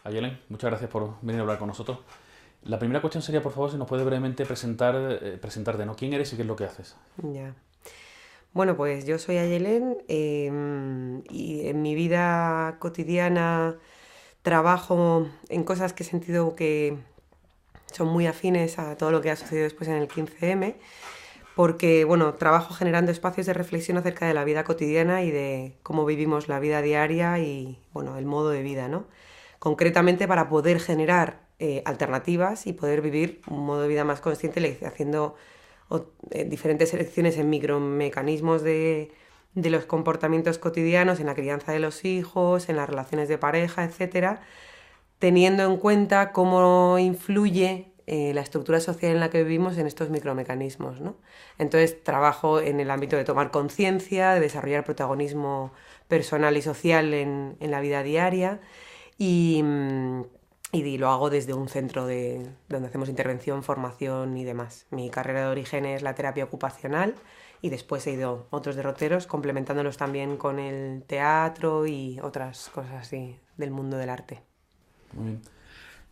Ayelen, muchas gracias por venir a hablar con nosotros. La primera cuestión sería, por favor, si nos puedes brevemente presentarte, ¿no? ¿Quién eres y qué es lo que haces? Ya. Bueno, pues yo soy Ayelen y en mi vida cotidiana trabajo en cosas que he sentido que son muy afines a todo lo que ha sucedido después en el 15M, porque bueno, trabajo generando espacios de reflexión acerca de la vida cotidiana y de cómo vivimos la vida diaria y bueno, el modo de vida, ¿no? Concretamente para poder generar alternativas y poder vivir un modo de vida más consciente haciendo diferentes elecciones en micromecanismos de los comportamientos cotidianos, en la crianza de los hijos, en las relaciones de pareja, etcétera, teniendo en cuenta cómo influye la estructura social en la que vivimos en estos micromecanismos, ¿no? Entonces trabajo en el ámbito de tomar conciencia, de desarrollar protagonismo personal y social en la vida diaria y, y lo hago desde un centro donde hacemos intervención, formación y demás. Mi carrera de origen es la terapia ocupacional y después he ido a otros derroteros, complementándolos también con el teatro y otras cosas así del mundo del arte. Muy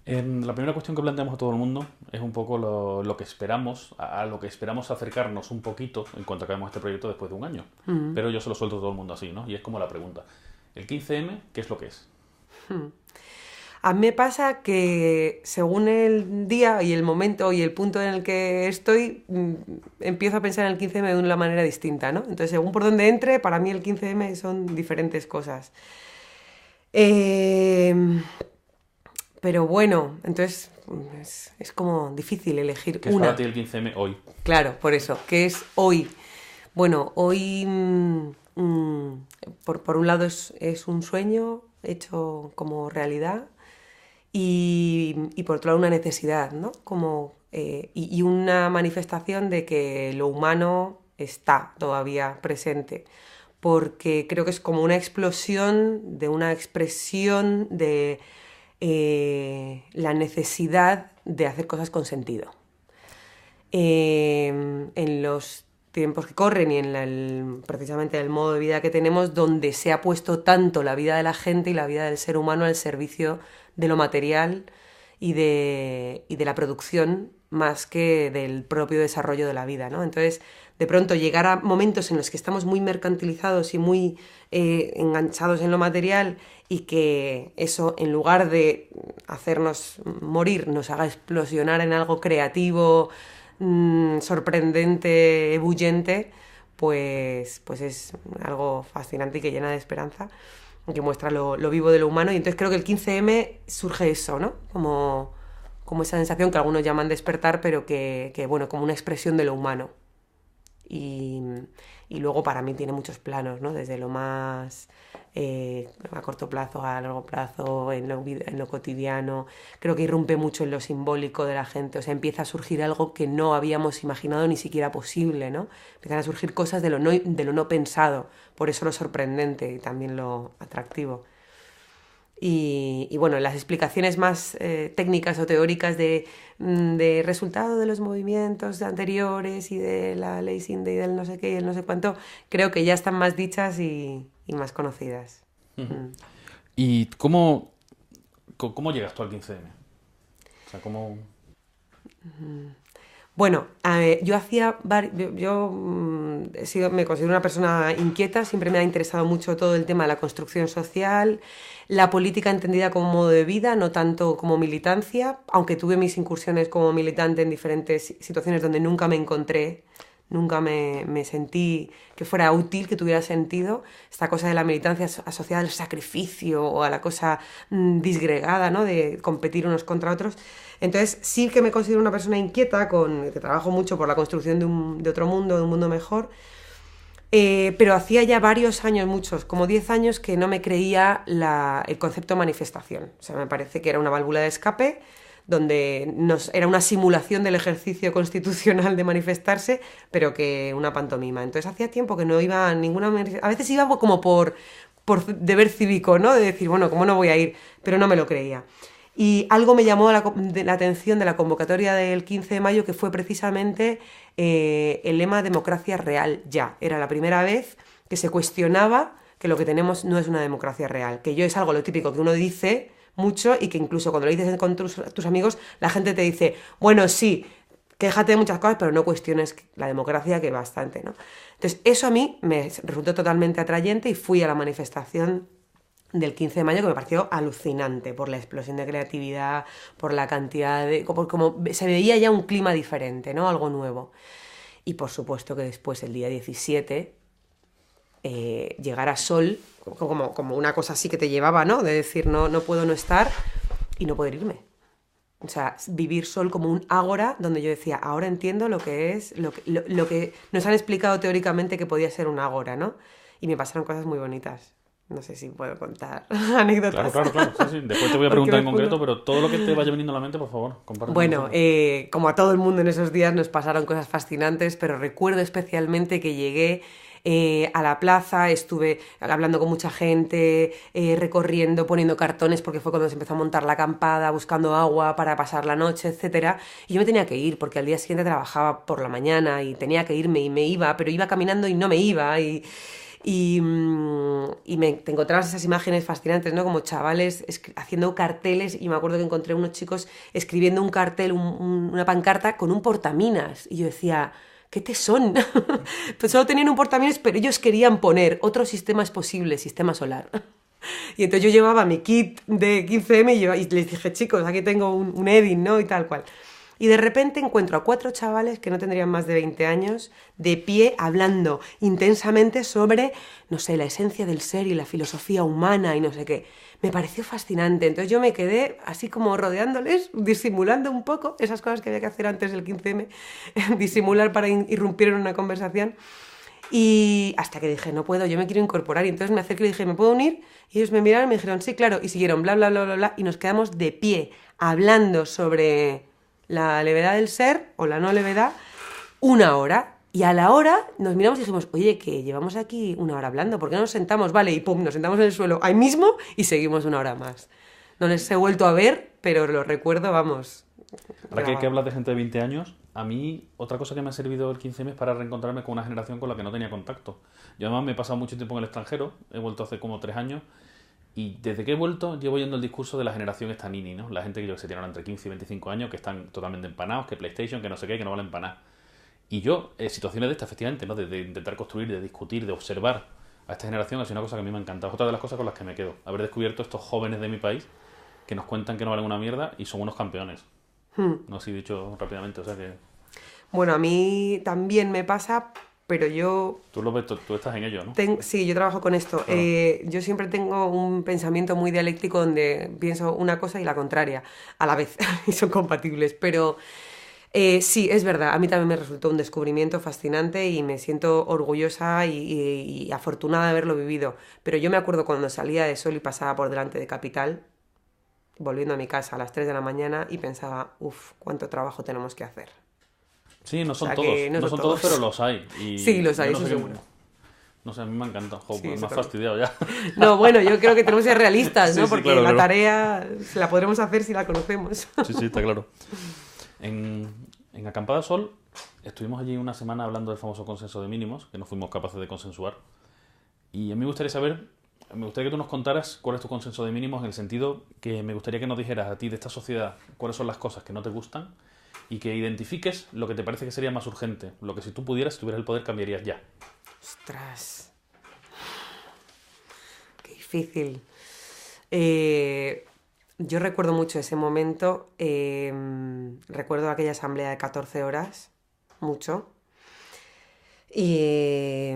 bien. La primera cuestión que planteamos a todo el mundo es un poco lo que esperamos, a lo que esperamos acercarnos un poquito en cuanto acabemos este proyecto después de un año. Pero yo se lo suelto a todo el mundo así, ¿no? Y es como la pregunta. ¿El 15M qué es lo que es? A mí me pasa que según el día y el momento y el punto en el que estoy, empiezo a pensar en el 15M de una manera distinta, ¿no? Entonces, según por donde entre, para mí el 15M son diferentes cosas. Eh, pero bueno, entonces es como difícil elegir ¿Qué es para una. ti el 15M hoy? Claro, por eso. ¿Qué es hoy? Bueno, hoy por un lado es un sueño hecho como realidad y por otro lado una necesidad, ¿no? Como, y una manifestación de que lo humano está todavía presente, porque creo que es como una explosión de una expresión de la necesidad de hacer cosas con sentido. En los tiempos que corren y en precisamente el modo de vida que tenemos, donde se ha puesto tanto la vida de la gente y la vida del ser humano al servicio de lo material y de la producción más que del propio desarrollo de la vida, ¿no? Entonces, de pronto llegar a momentos en los que estamos muy mercantilizados y muy enganchados en lo material y que eso, en lugar de hacernos morir, nos haga explosionar en algo creativo, sorprendente, ebullente, pues es algo fascinante y que llena de esperanza, que muestra lo vivo de lo humano. Y entonces creo que el 15M surge eso, ¿no? Como esa sensación que algunos llaman despertar, pero que bueno, como una expresión de lo humano. Y, y luego para mí tiene muchos planos, ¿no? Desde lo más a corto plazo, a largo plazo, en lo cotidiano. Creo que irrumpe mucho en lo simbólico de la gente. O sea, empieza a surgir algo que no habíamos imaginado ni siquiera posible, ¿no? Empiezan a surgir cosas de lo no pensado. Por eso lo sorprendente y también lo atractivo. Y bueno, las explicaciones más técnicas o teóricas de resultado de los movimientos anteriores y de la ley Sinde y del no sé qué y el no sé cuánto, creo que ya están más dichas y más conocidas. ¿Y cómo llegas tú al 15M? O sea, ¿cómo...? Bueno, me considero una persona inquieta, siempre me ha interesado mucho todo el tema de la construcción social, la política entendida como modo de vida, no tanto como militancia, aunque tuve mis incursiones como militante en diferentes situaciones donde nunca me encontré, nunca me sentí que fuera útil, que tuviera sentido. Esta cosa de la militancia asociada al sacrificio o a la cosa disgregada, ¿no? De competir unos contra otros. Entonces sí que me considero una persona inquieta, que trabajo mucho por la construcción de otro mundo, de un mundo mejor, pero hacía ya varios años, muchos, como 10 años, que no me creía el concepto manifestación. O sea, me parece que era una válvula de escape donde era una simulación del ejercicio constitucional de manifestarse, pero que una pantomima. Entonces hacía tiempo que no iba a ninguna... A veces iba como por deber cívico, ¿no? De decir, bueno, ¿cómo no voy a ir? Pero no me lo creía. Y algo me llamó la atención de la convocatoria del 15 de mayo, que fue precisamente el lema democracia real ya. Era la primera vez que se cuestionaba que lo que tenemos no es una democracia real, que yo es algo lo típico que uno dice, mucho y que incluso cuando lo dices con tus amigos, la gente te dice, bueno, sí, quéjate de muchas cosas, pero no cuestiones la democracia, que bastante, ¿no? Entonces, eso a mí me resultó totalmente atrayente y fui a la manifestación del 15 de mayo, que me pareció alucinante por la explosión de creatividad, por la cantidad de... como se veía ya un clima diferente, ¿no? Algo nuevo. Y por supuesto que después, el día 17, llegara Sol, como una cosa así que te llevaba, ¿no? De decir, no puedo no estar y no poder irme. O sea, vivir Sol como un ágora donde yo decía, ahora entiendo lo que es, lo que nos han explicado teóricamente que podía ser un ágora, ¿no? Y me pasaron cosas muy bonitas. No sé si puedo contar anécdotas. Claro. Sí. Después te voy a preguntar en concreto, pero todo lo que te vaya viniendo a la mente, por favor, compártelo. Bueno, como a todo el mundo en esos días nos pasaron cosas fascinantes, pero recuerdo especialmente que llegué a la plaza, estuve hablando con mucha gente, recorriendo, poniendo cartones, porque fue cuando se empezó a montar la acampada, buscando agua para pasar la noche, etcétera. Y yo me tenía que ir, porque al día siguiente trabajaba por la mañana y tenía que irme y me iba, pero iba caminando y no me iba y te encontrabas esas imágenes fascinantes, ¿no? Como chavales haciendo carteles, y me acuerdo que encontré unos chicos escribiendo un cartel, una pancarta con un portaminas, y yo decía, ¿qué tesón? Pues solo tenían un portaminas, pero ellos querían poner otros sistemas posibles, sistema solar. Y entonces yo llevaba mi kit de 15M y les dije, chicos, aquí tengo un Edin, ¿no? Y tal cual. Y de repente encuentro a 4 chavales que no tendrían más de 20 años, de pie, hablando intensamente sobre, no sé, la esencia del ser y la filosofía humana y no sé qué. Me pareció fascinante. Entonces yo me quedé así como rodeándoles, disimulando un poco esas cosas que había que hacer antes del 15M, disimular para irrumpir en una conversación. Y hasta que dije, no puedo, yo me quiero incorporar. Y entonces me acerqué y le dije, ¿me puedo unir? Y ellos me miraron y me dijeron, sí, claro. Y siguieron, bla, bla, bla, bla, bla. Y nos quedamos de pie, hablando sobre la levedad del ser o la no levedad, 1 hora. Y a la hora nos miramos y dijimos, oye, que llevamos aquí 1 hora hablando, ¿por qué no nos sentamos? Vale, y pum, nos sentamos en el suelo ahí mismo y seguimos 1 hora más. No les he vuelto a ver, pero lo recuerdo, vamos. Ahora que hablas de gente de 20 años, a mí otra cosa que me ha servido el 15M es para reencontrarme con una generación con la que no tenía contacto. Yo además me he pasado mucho tiempo en el extranjero, he vuelto hace como 3 años, y desde que he vuelto llevo oyendo el discurso de la generación esta nini, ¿no? La gente que yo que se tienen entre 15 y 25 años, que están totalmente empanados, que PlayStation, que no sé qué, que no valen para nada. Y yo, situaciones de estas, efectivamente, ¿no? De intentar construir, de discutir, de observar a esta generación, ha sido una cosa que a mí me ha encantado. Es otra de las cosas con las que me quedo. Haber descubierto estos jóvenes de mi país que nos cuentan que no valen una mierda y son unos campeones. No así dicho rápidamente, o sea que... Bueno, a mí también me pasa... Pero yo... Tú lo ves, tú estás en ello, ¿no? Sí, yo trabajo con esto. Claro. Yo siempre tengo un pensamiento muy dialéctico donde pienso una cosa y la contraria a la vez, y son compatibles. Pero sí, es verdad, a mí también me resultó un descubrimiento fascinante y me siento orgullosa y afortunada de haberlo vivido. Pero yo me acuerdo cuando salía de Sol y pasaba por delante de Capital, volviendo a mi casa a las 3 de la mañana, y pensaba, uff, cuánto trabajo tenemos que hacer. Sí, no son O sea, todos, no son todos, pero los hay. Y sí, los hay, no eso sé seguro. No sé, a mí me encanta. Sí, me has fastidiado ya. No, bueno, yo creo que tenemos que ser realistas, ¿no? Sí, porque claro, la claro. tarea se la podremos hacer si la conocemos. Sí, está claro. En Acampada Sol estuvimos allí una semana hablando del famoso consenso de mínimos, que no fuimos capaces de consensuar. Y a mí me gustaría que tú nos contaras cuál es tu consenso de mínimos, en el sentido que me gustaría que nos dijeras a ti de esta sociedad cuáles son las cosas que no te gustan y que identifiques lo que te parece que sería más urgente, lo que si tú pudieras, si tuvieras el poder, cambiarías ya. Ostras, qué difícil. Yo recuerdo mucho ese momento, recuerdo aquella asamblea de 14 horas, mucho, y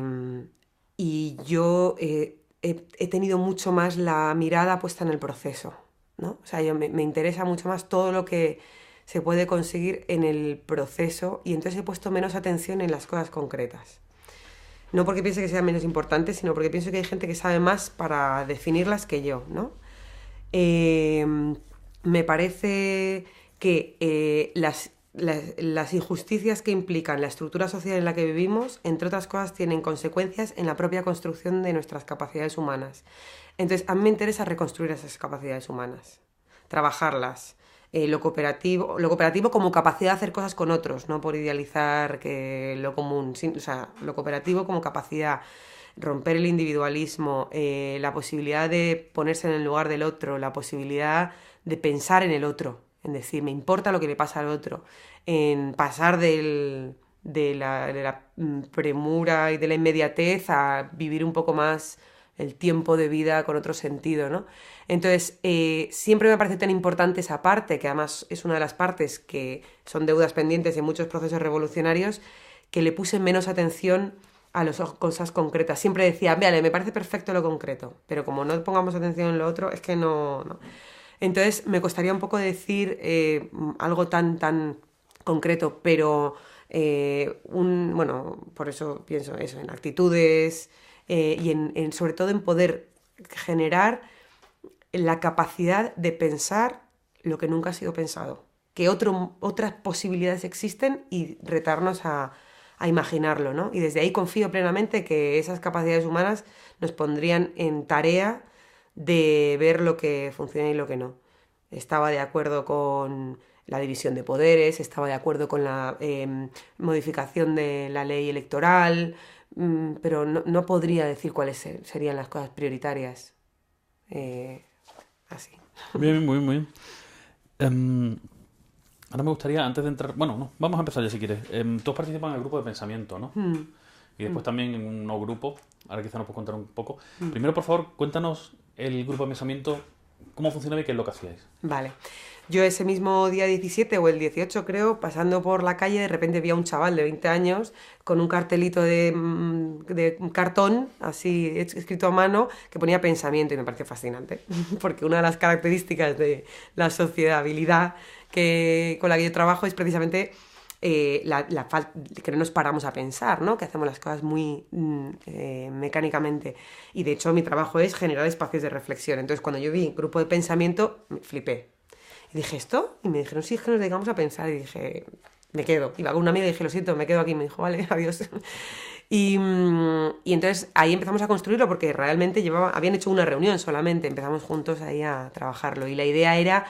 yo he tenido mucho más la mirada puesta en el proceso, ¿no? O sea, me interesa mucho más todo lo que se puede conseguir en el proceso, y entonces he puesto menos atención en las cosas concretas. No porque piense que sean menos importantes, sino porque pienso que hay gente que sabe más para definirlas que yo, ¿no? Me parece que las injusticias que implican la estructura social en la que vivimos, entre otras cosas, tienen consecuencias en la propia construcción de nuestras capacidades humanas. Entonces, a mí me interesa reconstruir esas capacidades humanas, trabajarlas. Lo cooperativo como capacidad de hacer cosas con otros, no por idealizar lo común, o sea, lo cooperativo como capacidad romper el individualismo, la posibilidad de ponerse en el lugar del otro, la posibilidad de pensar en el otro, en decir, me importa lo que le pasa al otro, en pasar de la premura y de la inmediatez a vivir un poco más el tiempo de vida con otro sentido, ¿no? Entonces, siempre me parece tan importante esa parte, que además es una de las partes que son deudas pendientes en muchos procesos revolucionarios, que le puse menos atención a las cosas concretas. Siempre decía, vale, me parece perfecto lo concreto, pero como no pongamos atención en lo otro, es que no. Entonces, me costaría un poco decir algo tan concreto, pero bueno, por eso pienso eso, en actitudes y sobre todo en poder generar la capacidad de pensar lo que nunca ha sido pensado, que otras posibilidades existen y retarnos a imaginarlo, ¿no? Y desde ahí confío plenamente que esas capacidades humanas nos pondrían en tarea de ver lo que funciona y lo que no. Estaba de acuerdo con la división de poderes, estaba de acuerdo con la modificación de la ley electoral, pero no podría decir cuáles serían las cosas prioritarias. Así. Bien, muy bien. Ahora me gustaría, antes de entrar... Bueno, no, vamos a empezar ya si quieres. Tú has participado en el grupo de pensamiento, ¿no? Y después también en un nuevo grupo. Ahora quizá nos puedes contar un poco. Primero, por favor, cuéntanos el grupo de pensamiento, cómo funcionaba y qué es lo que hacíais. Vale. Yo ese mismo día 17 o el 18 creo, pasando por la calle, de repente vi a un chaval de 20 años con un cartelito de cartón, así escrito a mano, que ponía pensamiento y me pareció fascinante, porque una de las características de la sociedad con la que yo trabajo es precisamente que no nos paramos a pensar, ¿no? Que hacemos las cosas muy mecánicamente. Y de hecho mi trabajo es generar espacios de reflexión. Entonces cuando yo vi grupo de pensamiento, me flipé. Y dije, ¿esto? Y me dijeron, sí, es que nos dedicamos a pensar. Y dije, me quedo. Iba con una amiga y dije, lo siento, me quedo aquí. Me dijo, vale, adiós. Y entonces ahí empezamos a construirlo porque realmente habían hecho una reunión solamente. Empezamos juntos ahí a trabajarlo. Y la idea era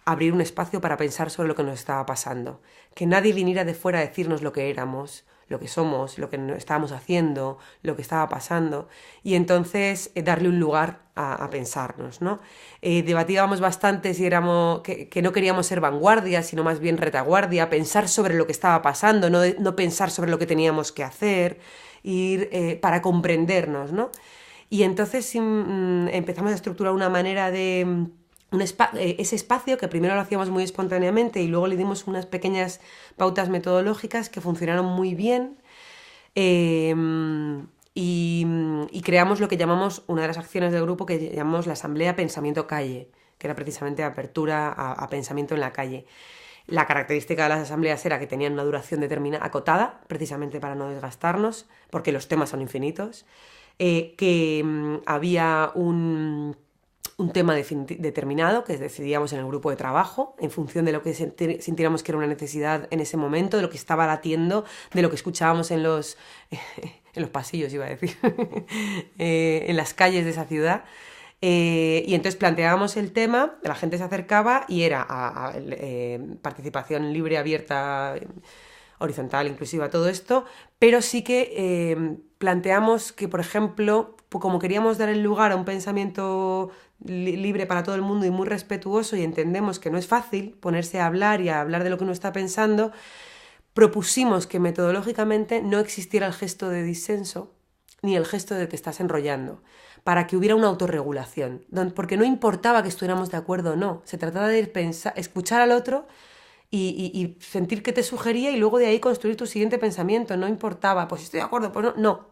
abrir un espacio para pensar sobre lo que nos estaba pasando. Que nadie viniera de fuera a decirnos lo que éramos, lo que somos, lo que estábamos haciendo, lo que estaba pasando. Y entonces darle un lugar a pensarnos, ¿no? Debatíamos bastante si que no queríamos ser vanguardia, sino más bien retaguardia, pensar sobre lo que estaba pasando, no pensar sobre lo que teníamos que hacer, ir para comprendernos, ¿no? Y entonces empezamos a estructurar una manera de... ese espacio que primero lo hacíamos muy espontáneamente y luego le dimos unas pequeñas pautas metodológicas que funcionaron muy bien y creamos lo que llamamos, una de las acciones del grupo que llamamos la Asamblea Pensamiento Calle, que era precisamente apertura a pensamiento en la calle. La característica de las asambleas era que tenían una duración determinada, acotada, precisamente para no desgastarnos, porque los temas son infinitos, que había un tema determinado que decidíamos en el grupo de trabajo en función de lo que sintiéramos que era una necesidad en ese momento, de lo que estaba latiendo, de lo que escuchábamos en los pasillos, iba a decir, en las calles de esa ciudad. Y entonces planteábamos el tema, la gente se acercaba y era participación libre, abierta, horizontal, inclusiva, todo esto, pero sí que planteamos que, por ejemplo, como queríamos dar el lugar a un pensamiento libre para todo el mundo y muy respetuoso, y entendemos que no es fácil ponerse a hablar y a hablar de lo que uno está pensando, propusimos que metodológicamente no existiera el gesto de disenso ni el gesto de te estás enrollando, para que hubiera una autorregulación, porque no importaba que estuviéramos de acuerdo o no, se trataba de escuchar al otro y sentir qué te sugería y luego de ahí construir tu siguiente pensamiento. No importaba, pues estoy de acuerdo, pues no.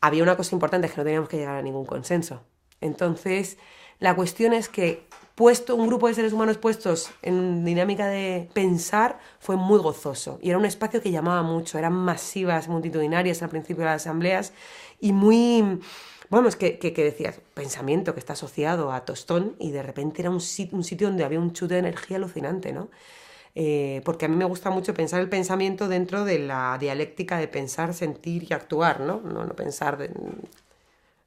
Había una cosa importante, es que no teníamos que llegar a ningún consenso. Entonces, la cuestión es que un grupo de seres humanos puestos en dinámica de pensar fue muy gozoso y era un espacio que llamaba mucho, eran masivas, multitudinarias al principio de las asambleas y muy... Bueno, es que decías, pensamiento que está asociado a tostón y de repente era un sitio donde había un chute de energía alucinante, ¿no? Porque a mí me gusta mucho pensar el pensamiento dentro de la dialéctica de pensar, sentir y actuar, ¿no? No pensar de...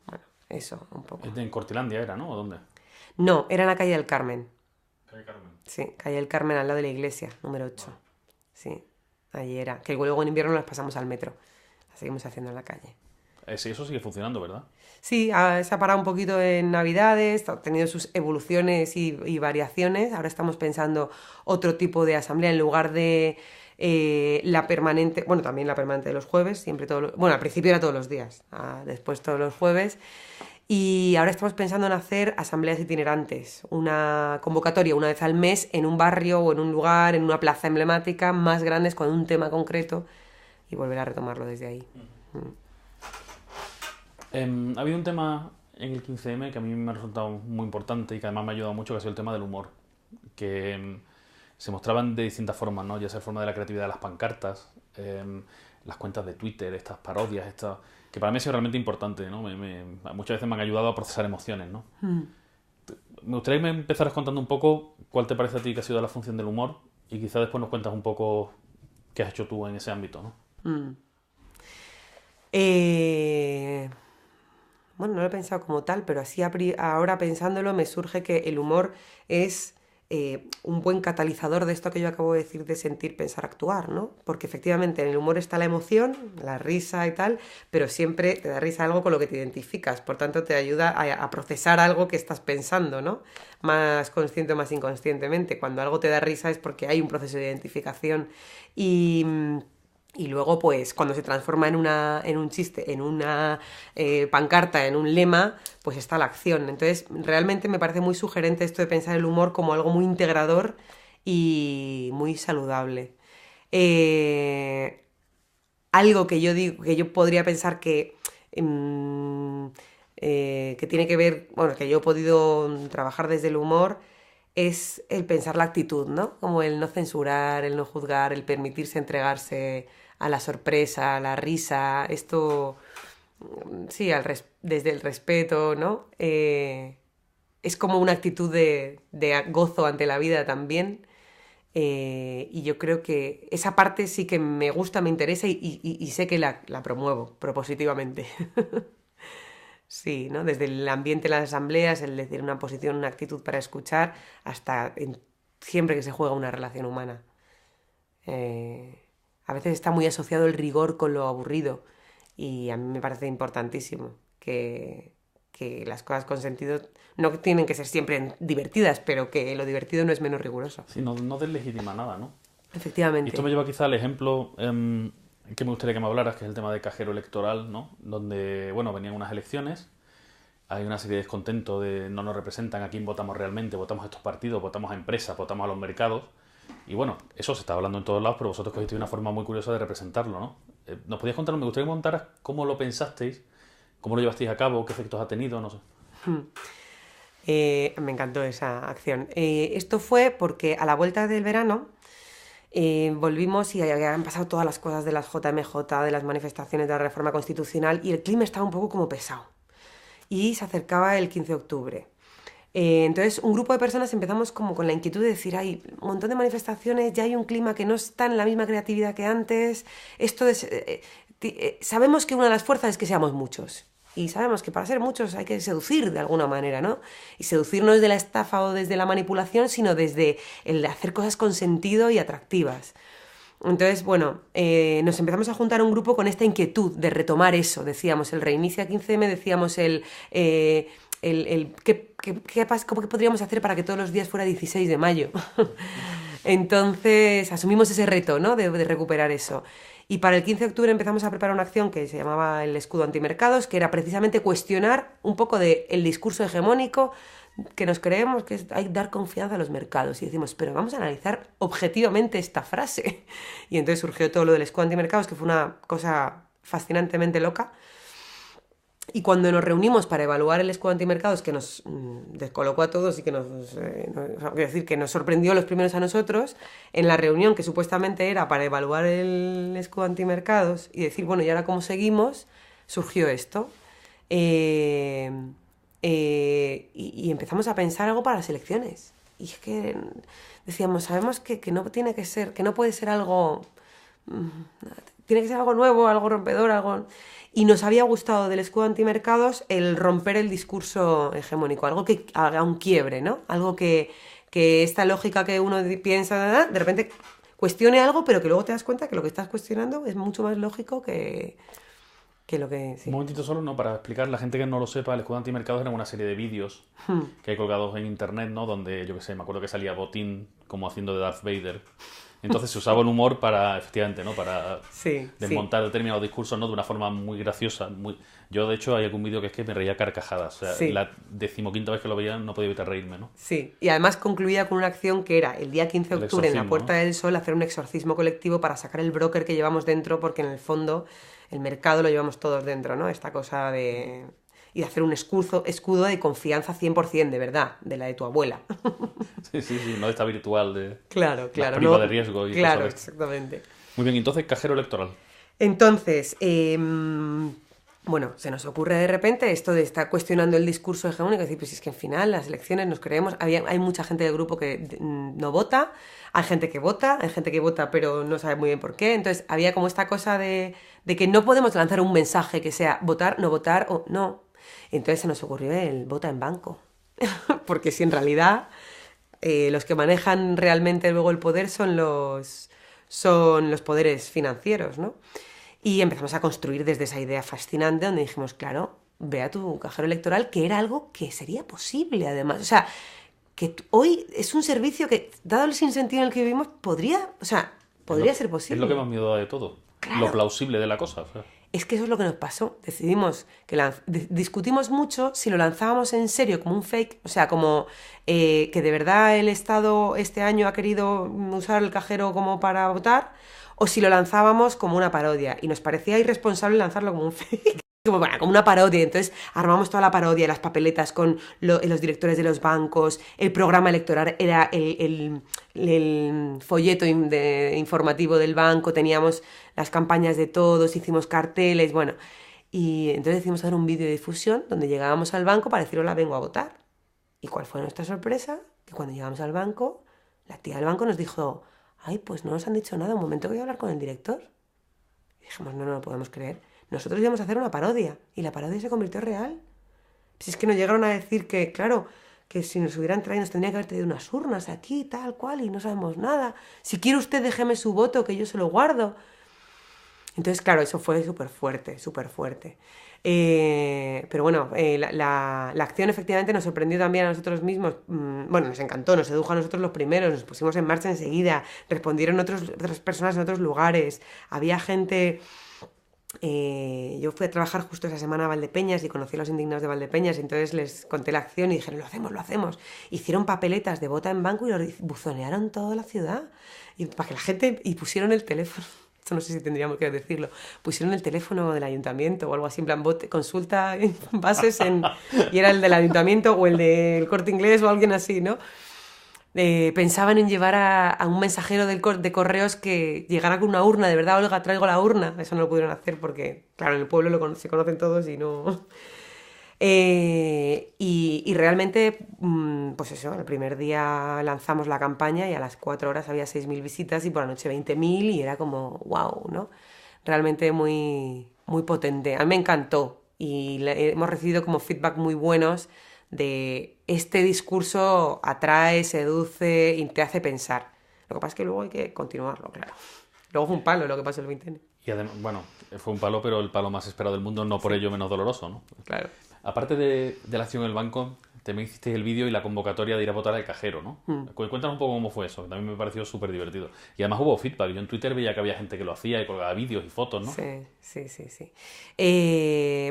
Bueno, eso, un poco. En Cortilandia era, ¿no? ¿O dónde? No, era en la calle del Carmen. ¿Calle Carmen? Sí, calle del Carmen al lado de la iglesia, número 8. Bueno. Sí, allí era. Que luego en invierno las pasamos al metro. Las seguimos haciendo en la calle. Sí, eso sigue funcionando, ¿verdad? Sí, se ha parado un poquito en Navidades, ha tenido sus evoluciones y variaciones. Ahora estamos pensando otro tipo de asamblea en lugar de la permanente, bueno, también la permanente de los jueves, siempre bueno, al principio era todos los días, después todos los jueves. Y ahora estamos pensando en hacer asambleas itinerantes, una convocatoria una vez al mes en un barrio o en un lugar, en una plaza emblemática, más grandes con un tema concreto y volver a retomarlo desde ahí. Ha habido un tema en el 15M que a mí me ha resultado muy importante y que además me ha ayudado mucho, que ha sido el tema del humor. Que se mostraban de distintas formas, ¿no? Ya sea en forma de la creatividad de las pancartas, las cuentas de Twitter, estas parodias, que para mí ha sido realmente importante, ¿no? Muchas veces me han ayudado a procesar emociones, ¿no? Me gustaría que me empezaras contando un poco cuál te parece a ti que ha sido la función del humor y quizá después nos cuentas un poco qué has hecho tú en ese ámbito, ¿no? Bueno, no lo he pensado como tal, pero así ahora pensándolo me surge que el humor es un buen catalizador de esto que yo acabo de decir de sentir, pensar, actuar, ¿no? Porque efectivamente en el humor está la emoción, la risa y tal, pero siempre te da risa algo con lo que te identificas, por tanto te ayuda a procesar algo que estás pensando, ¿no? Más consciente o más inconscientemente. Cuando algo te da risa es porque hay un proceso de identificación y luego, pues, cuando se transforma en un chiste, en una pancarta, en un lema, pues está la acción. Entonces, realmente me parece muy sugerente esto de pensar el humor como algo muy integrador y muy saludable. Algo que yo digo, que yo podría pensar que tiene que ver, bueno, que yo he podido trabajar desde el humor, es el pensar la actitud, ¿no? Como el no censurar, el no juzgar, el permitirse entregarse a la sorpresa, a la risa, esto, sí, desde el respeto, ¿no? Es como una actitud de gozo ante la vida también. Y yo creo que esa parte sí que me gusta, me interesa y sé que la promuevo propositivamente. Sí, ¿no? Desde el ambiente de las asambleas, el decir una posición, una actitud para escuchar, hasta siempre que se juega una relación humana. A veces está muy asociado el rigor con lo aburrido y a mí me parece importantísimo que las cosas con sentido no tienen que ser siempre divertidas, pero que lo divertido no es menos riguroso. Sí, no deslegitima nada, ¿no? Efectivamente. Y esto me lleva quizá al ejemplo que me gustaría que me hablaras, que es el tema de cajero electoral, ¿no? Donde, bueno, venían unas elecciones, hay una serie de descontento de no nos representan, a quién votamos realmente, votamos a estos partidos, votamos a empresas, votamos a los mercados. Y bueno, eso se está hablando en todos lados, pero vosotros cogisteis una forma muy curiosa de representarlo, ¿no? ¿Nos podías contar? Me gustaría que contaras cómo lo pensasteis, cómo lo llevasteis a cabo, qué efectos ha tenido, no sé. Me encantó esa acción. Esto fue porque a la vuelta del verano volvimos y habían pasado todas las cosas de las JMJ, de las manifestaciones de la reforma constitucional y el clima estaba un poco como pesado. Y se acercaba el 15 de octubre. Entonces, un grupo de personas empezamos como con la inquietud de decir, hay un montón de manifestaciones, ya hay un clima que no está en la misma creatividad que antes, sabemos que una de las fuerzas es que seamos muchos. Y sabemos que para ser muchos hay que seducir de alguna manera, ¿no? Y seducir no desde la estafa o desde la manipulación, sino desde el hacer cosas con sentido y atractivas. Entonces, bueno, nos empezamos a juntar un grupo con esta inquietud de retomar eso. Decíamos el reinicia 15M, decíamos ¿cómo que podríamos hacer para que todos los días fuera 16 de mayo? Entonces, asumimos ese reto, ¿no? De recuperar eso. Y para el 15 de octubre empezamos a preparar una acción que se llamaba el escudo antimercados, que era precisamente cuestionar un poco del discurso hegemónico que nos creemos que hay dar confianza a los mercados. Y decimos, pero vamos a analizar objetivamente esta frase. Y entonces surgió todo lo del escudo antimercados, que fue una cosa fascinantemente loca. Y cuando nos reunimos para evaluar el escudo antimercados, que nos descolocó a todos y que quiero decir, que nos sorprendió los primeros a nosotros, en la reunión que supuestamente era para evaluar el escudo antimercados y decir, bueno, ¿y ahora cómo seguimos? Surgió esto. Y empezamos a pensar algo para las elecciones. Y es que decíamos, sabemos que no tiene que ser, que no puede ser algo... Tiene que ser algo nuevo, algo rompedor, algo... Y nos había gustado del escudo antimercados el romper el discurso hegemónico, algo que haga un quiebre, ¿no? Algo que esta lógica que uno piensa, de repente cuestione algo, pero que luego te das cuenta que lo que estás cuestionando es mucho más lógico que Que lo que... Un Sí. momentito solo, ¿no? Para explicar, la gente que no lo sepa, el escudo antimercados era una serie de vídeos que hay colgados en internet, ¿no? Donde, yo qué sé, me acuerdo que salía Botín como haciendo de Darth Vader. Entonces se usaba el humor para, efectivamente, ¿no? Para Sí, desmontar determinados discursos, ¿no? De una forma muy graciosa. Yo, de hecho, hay algún vídeo que es que me reía a carcajadas. O sea, Sí. la 15ª vez que lo veía no podía evitar reírme, ¿no? sí. Y además concluía con una acción que era el día 15 de El octubre en la exorcismo, Puerta ¿no? del Sol hacer un exorcismo colectivo para sacar el broker que llevamos dentro, porque en el fondo el mercado lo llevamos todos dentro, ¿no? Esta cosa de... Y de hacer un escudo de confianza 100%, de verdad, de la de tu abuela. Sí, sí, sí, no de esta virtual de Claro, claro. prima No, de riesgo y claro, cosas de estas. exactamente. Muy bien, entonces, cajero electoral. Entonces, bueno, se nos ocurre de repente esto de estar cuestionando el discurso hegemónico, decir, pues es que al final las elecciones nos creemos, hay mucha gente del grupo que no vota, hay gente que vota pero no sabe muy bien por qué, entonces había como esta cosa de que no podemos lanzar un mensaje que sea votar, no votar o no. Entonces se nos ocurrió el vota en banco, porque si en realidad los que manejan realmente luego el poder son los poderes financieros, ¿no? Y empezamos a construir desde esa idea fascinante donde dijimos, claro, ve a tu cajero electoral, que era algo que sería posible además. O sea, que hoy es un servicio que, dado el sinsentido en el que vivimos, podría ser posible. Es lo que más miedo da de todo. Claro. Lo plausible de la cosa. O sea. Es que eso es lo que nos pasó. Decidimos que discutimos mucho si lo lanzábamos en serio como un fake, o sea, como que de verdad el Estado este año ha querido usar el cajero como para votar, o si lo lanzábamos como una parodia. Y nos parecía irresponsable lanzarlo como un fake. Como una parodia. Entonces armamos toda la parodia, las papeletas con los directores de los bancos, el programa electoral era el folleto informativo del banco, teníamos las campañas de todos, hicimos carteles, bueno. Y entonces decidimos hacer un vídeo de difusión donde llegábamos al banco para decir, hola, vengo a votar. ¿Y cuál fue nuestra sorpresa? Que cuando llegamos al banco, la tía del banco nos dijo, ay, pues no nos han dicho nada, un momento que voy a hablar con el director. Y dijimos, no lo podemos creer. Nosotros íbamos a hacer una parodia y la parodia se convirtió en real. Si es que nos llegaron a decir que, claro, que si nos hubieran traído, nos tendrían que haber traído unas urnas aquí, tal cual, y no sabemos nada. Si quiere usted, déjeme su voto, que yo se lo guardo. Entonces, claro, eso fue súper fuerte, súper fuerte. Pero bueno, la acción efectivamente nos sorprendió también a nosotros mismos. Bueno, nos encantó, nos sedujo a nosotros los primeros, nos pusimos en marcha enseguida, respondieron otras personas en otros lugares, había gente... yo fui a trabajar justo esa semana a Valdepeñas y conocí a los indignados de Valdepeñas, y entonces les conté la acción y dijeron, lo hacemos, lo hacemos. Hicieron papeletas de vota en banco y lo buzonearon toda la ciudad. Y para que la gente... Y pusieron el teléfono, esto no sé si tendríamos que decirlo, pusieron el teléfono del ayuntamiento o algo así, en plan, consulta bases y era el del ayuntamiento o el del Corte Inglés o alguien así, ¿no? Pensaban en llevar a un mensajero de correos que llegara con una urna, de verdad, Olga, traigo la urna. Eso no lo pudieron hacer porque, claro, en el pueblo se conocen todos y no... y realmente, pues eso, el primer día lanzamos la campaña y a las 4 horas había 6.000 visitas y por la noche 20.000 y era como, wow, ¿no? Realmente muy, muy potente. A mí me encantó y hemos recibido como feedback muy buenos de este discurso atrae, seduce y te hace pensar. Lo que pasa es que luego hay que continuarlo, claro. Luego fue un palo lo que pasó el 20. Y además, bueno, fue un palo, pero el palo más esperado del mundo, no por ello menos doloroso, ¿no? Claro. Aparte de la acción en el banco, también hiciste el vídeo y la convocatoria de ir a votar al cajero, ¿no? Cuéntanos un poco cómo fue eso, que también me pareció súper divertido. Y además hubo feedback, yo en Twitter veía que había gente que lo hacía y colgaba vídeos y fotos, ¿no? Sí.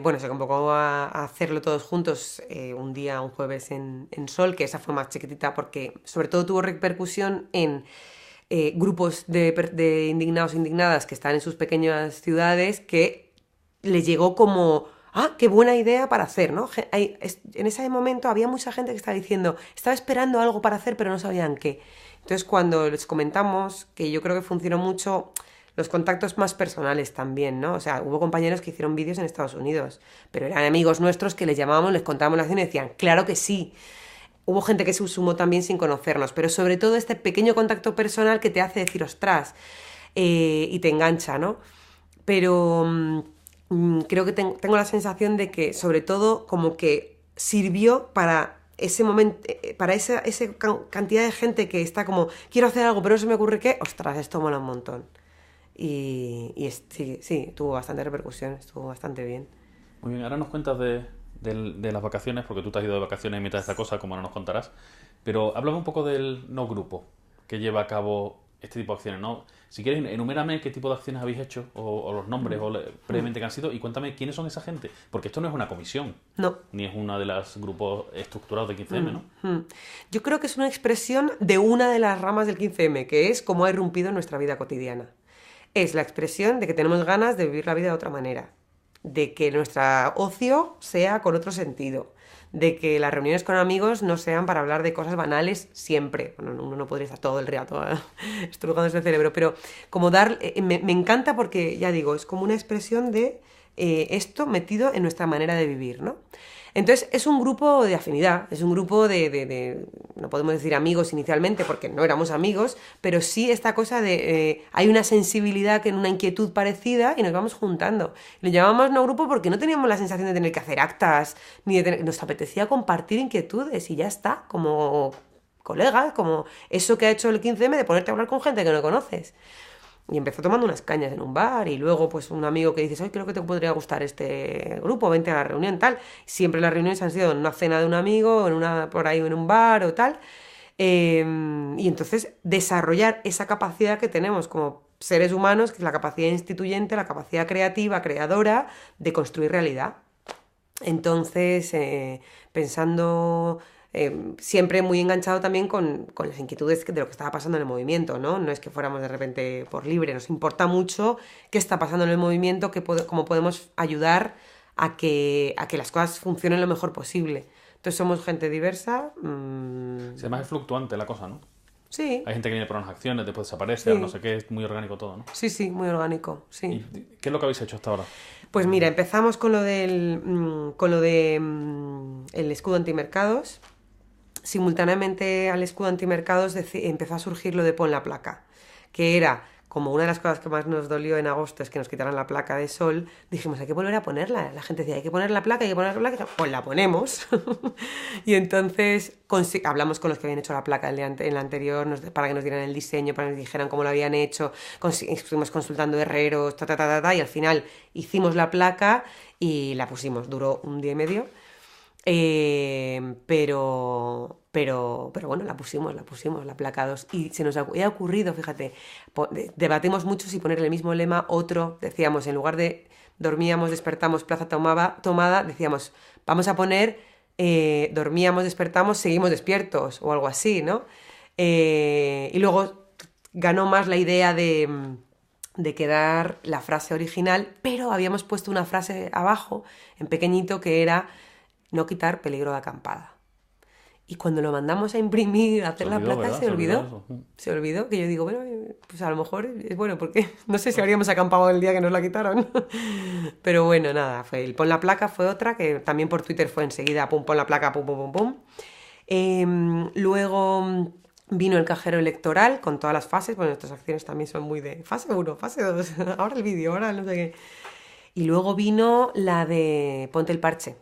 Bueno, se convocó a hacerlo todos juntos un jueves en Sol, que esa fue más chiquitita porque sobre todo tuvo repercusión en grupos de indignados e indignadas que están en sus pequeñas ciudades, que les llegó como... ¡Ah, qué buena idea para hacer!, ¿no? En ese momento había mucha gente que estaba diciendo, estaba esperando algo para hacer, pero no sabían qué. Entonces, cuando les comentamos, que yo creo que funcionó mucho, los contactos más personales también, ¿no? O sea, hubo compañeros que hicieron vídeos en Estados Unidos, pero eran amigos nuestros que les llamábamos, les contábamos la acción y decían, ¡claro que sí! Hubo gente que se sumó también sin conocernos, pero sobre todo este pequeño contacto personal que te hace decir, ostras, y te engancha, ¿no? Pero... creo que tengo la sensación de que sobre todo como que sirvió para ese momento, para esa cantidad de gente que está como quiero hacer algo pero no se me ocurre qué, ostras, esto mola un montón Sí, sí, tuvo bastante repercusión, estuvo bastante bien. Muy bien, ahora nos cuentas de las vacaciones, porque tú te has ido de vacaciones en mitad de esta cosa, como ahora nos contarás. Pero háblame un poco del no grupo que lleva a cabo este tipo de acciones, ¿no? Si quieres, enumérame qué tipo de acciones habéis hecho, o los nombres previamente que han sido, y cuéntame quiénes son esa gente. Porque esto no es una comisión, No. ni es uno de los grupos estructurados de 15M, ¿no? Yo creo que es una expresión de una de las ramas del 15M, que es cómo ha irrumpido en nuestra vida cotidiana. Es la expresión de que tenemos ganas de vivir la vida de otra manera, de que nuestro ocio sea con otro sentido, de que las reuniones con amigos no sean para hablar de cosas banales siempre. Bueno, uno no podría estar todo el rato estrujándose el cerebro, pero como me encanta porque, ya digo, es como una expresión de esto metido en nuestra manera de vivir, ¿no? Entonces es un grupo de afinidad, es un grupo no podemos decir amigos inicialmente porque no éramos amigos, pero sí esta cosa de hay una sensibilidad, que en una inquietud parecida y nos vamos juntando. Lo llamamos no grupo porque no teníamos la sensación de tener que hacer actas, nos apetecía compartir inquietudes y ya está, como colegas, como eso que ha hecho el 15M de ponerte a hablar con gente que no conoces. Y empezó tomando unas cañas en un bar y luego pues un amigo que dices, ay, creo que te podría gustar este grupo, vente a la reunión, tal. Siempre las reuniones han sido en una cena de un amigo, por ahí en un bar o tal. Y entonces desarrollar esa capacidad que tenemos como seres humanos, que es la capacidad instituyente, la capacidad creativa, creadora, de construir realidad. Entonces, pensando... siempre muy enganchado también con las inquietudes de lo que estaba pasando en el movimiento, ¿no? No es que fuéramos de repente por libre, nos importa mucho qué está pasando en el movimiento, cómo podemos ayudar a que las cosas funcionen lo mejor posible. Entonces somos gente diversa. Sí, además es fluctuante la cosa, ¿no? Sí. Hay gente que viene por unas acciones, después desaparece, Sí. No sé qué, es muy orgánico todo, ¿no? Sí, sí, muy orgánico, sí. ¿Y qué es lo que habéis hecho hasta ahora? Pues mira, empezamos con lo de el escudo antimercados. Simultáneamente al escudo antimercados empezó a surgir lo de pon la placa, que era como una de las cosas que más nos dolió en agosto es que nos quitaran la placa de sol. Dijimos, hay que volver a ponerla. La gente decía, hay que poner la placa, hay que poner la placa. Pues la ponemos. Y entonces hablamos con los que habían hecho la placa en el anterior para que nos dieran el diseño, para que nos dijeran cómo lo habían hecho. Estuvimos consultando herreros, y al final hicimos la placa y la pusimos. Duró un día y medio. Pero bueno, la pusimos, la placa 2. Y se nos había ocurrido, fíjate, debatimos mucho si poner el mismo lema, otro, decíamos, en lugar de dormíamos, despertamos, plaza tomada, decíamos, vamos a poner dormíamos, despertamos, seguimos despiertos, o algo así, ¿no? Y luego ganó más la idea de quedar la frase original, pero habíamos puesto una frase abajo, en pequeñito, que era no quitar peligro de acampada. Y cuando lo mandamos a imprimir, a hacer la placa, ¿verdad? se olvidó. Se olvidó, que yo digo, bueno, pues a lo mejor es bueno, porque no sé si habríamos acampado el día que nos la quitaron. Pero bueno, nada, fue el pon la placa, fue otra, que también por Twitter fue enseguida, pum, pon la placa, pum, pum, pum, pum. Luego vino el cajero electoral con todas las fases, bueno, nuestras acciones también son muy de fase 1, fase 2, ahora el vídeo, ahora no sé qué. Y luego vino la de ponte el parche,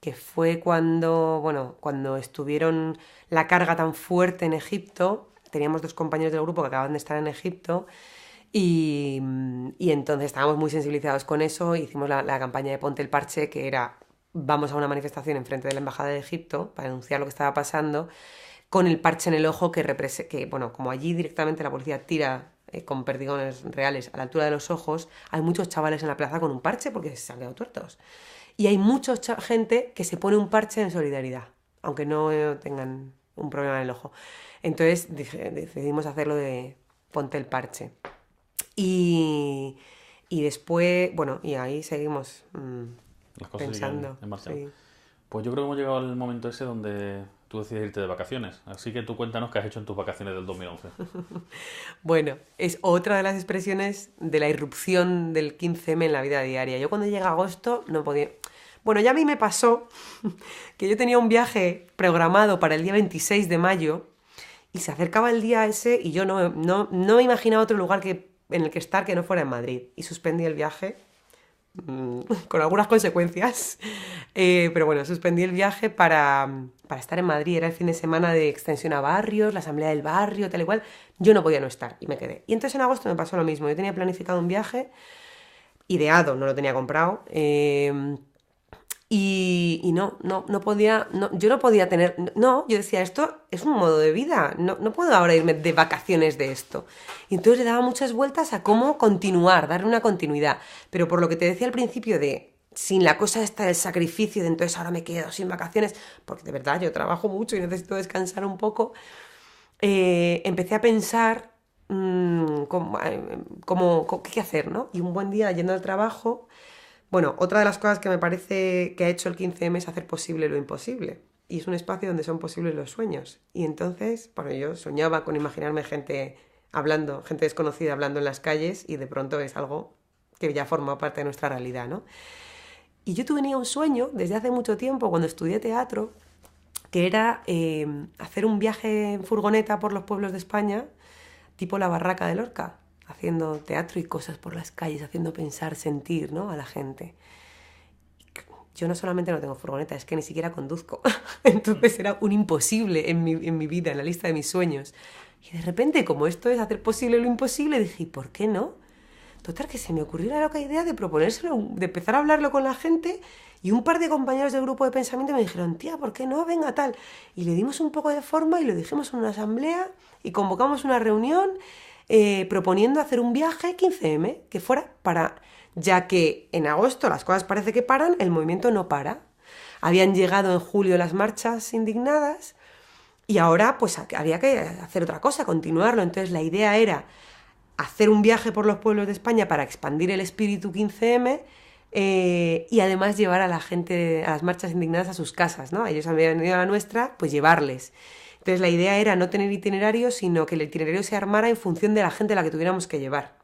que fue cuando estuvieron la carga tan fuerte en Egipto. Teníamos 2 compañeros del grupo que acaban de estar en Egipto y entonces estábamos muy sensibilizados con eso. Hicimos la campaña de Ponte el Parche, que era vamos a una manifestación enfrente de la Embajada de Egipto para denunciar lo que estaba pasando, con el parche en el ojo como allí directamente la policía tira con perdigones reales a la altura de los ojos, hay muchos chavales en la plaza con un parche porque se han quedado tuertos. Y hay mucha gente que se pone un parche en solidaridad, aunque no tengan un problema en el ojo. Entonces decidimos hacerlo de ponte el parche. Y después, bueno, y ahí seguimos Las cosas pensando. siguen en marcha. Sí. Pues yo creo que hemos llegado al momento ese donde tú decides irte de vacaciones. Así que tú cuéntanos qué has hecho en tus vacaciones del 2011. Bueno, es otra de las expresiones de la irrupción del 15M en la vida diaria. Yo cuando llega agosto no podía... Bueno, ya a mí me pasó que yo tenía un viaje programado para el día 26 de mayo y se acercaba el día ese y yo no me imaginaba otro lugar en el que estar que no fuera en Madrid. Y suspendí el viaje con algunas consecuencias. Pero bueno, suspendí el viaje para estar en Madrid. Era el fin de semana de extensión a barrios, la asamblea del barrio, tal y cual. Yo no podía no estar y me quedé. Y entonces en agosto me pasó lo mismo. Yo tenía planificado un viaje, ideado, no lo tenía comprado. Y no podía, yo no podía tener, yo decía, esto es un modo de vida, no puedo ahora irme de vacaciones de esto. Y entonces le daba muchas vueltas a cómo continuar, darle una continuidad. Pero por lo que te decía al principio de, sin la cosa esta del sacrificio, de entonces ahora me quedo sin vacaciones, porque de verdad yo trabajo mucho y necesito descansar un poco, empecé a pensar qué hacer, ¿no? Y un buen día yendo al trabajo. Bueno, otra de las cosas que me parece que ha hecho el 15M es hacer posible lo imposible. Y es un espacio donde son posibles los sueños. Y entonces, bueno, yo soñaba con imaginarme gente hablando, gente desconocida hablando en las calles, y de pronto es algo que ya forma parte de nuestra realidad, ¿no? Y yo tenía un sueño desde hace mucho tiempo, cuando estudié teatro, que era hacer un viaje en furgoneta por los pueblos de España, tipo la Barraca de Lorca, haciendo teatro y cosas por las calles, haciendo pensar, sentir, ¿no?, a la gente. Yo no solamente no tengo furgoneta, es que ni siquiera conduzco. Entonces era un imposible en mi vida, en la lista de mis sueños. Y de repente, como esto es hacer posible lo imposible, dije, ¿por qué no? Total, que se me ocurrió la loca idea de proponérselo, de empezar a hablarlo con la gente, y un par de compañeros del grupo de pensamiento me dijeron, tía, ¿por qué no? Venga, tal. Y le dimos un poco de forma y lo dijimos en una asamblea y convocamos una reunión proponiendo hacer un viaje 15M, que fuera para... Ya que en agosto las cosas parece que paran, el movimiento no para. Habían llegado en julio las marchas indignadas y ahora pues había que hacer otra cosa, continuarlo. Entonces la idea era hacer un viaje por los pueblos de España para expandir el espíritu 15M y además llevar a la gente, a las marchas indignadas, a sus casas, ¿no? Ellos habían venido a la nuestra, pues llevarles. Entonces la idea era no tener itinerario, sino que el itinerario se armara en función de la gente a la que tuviéramos que llevar.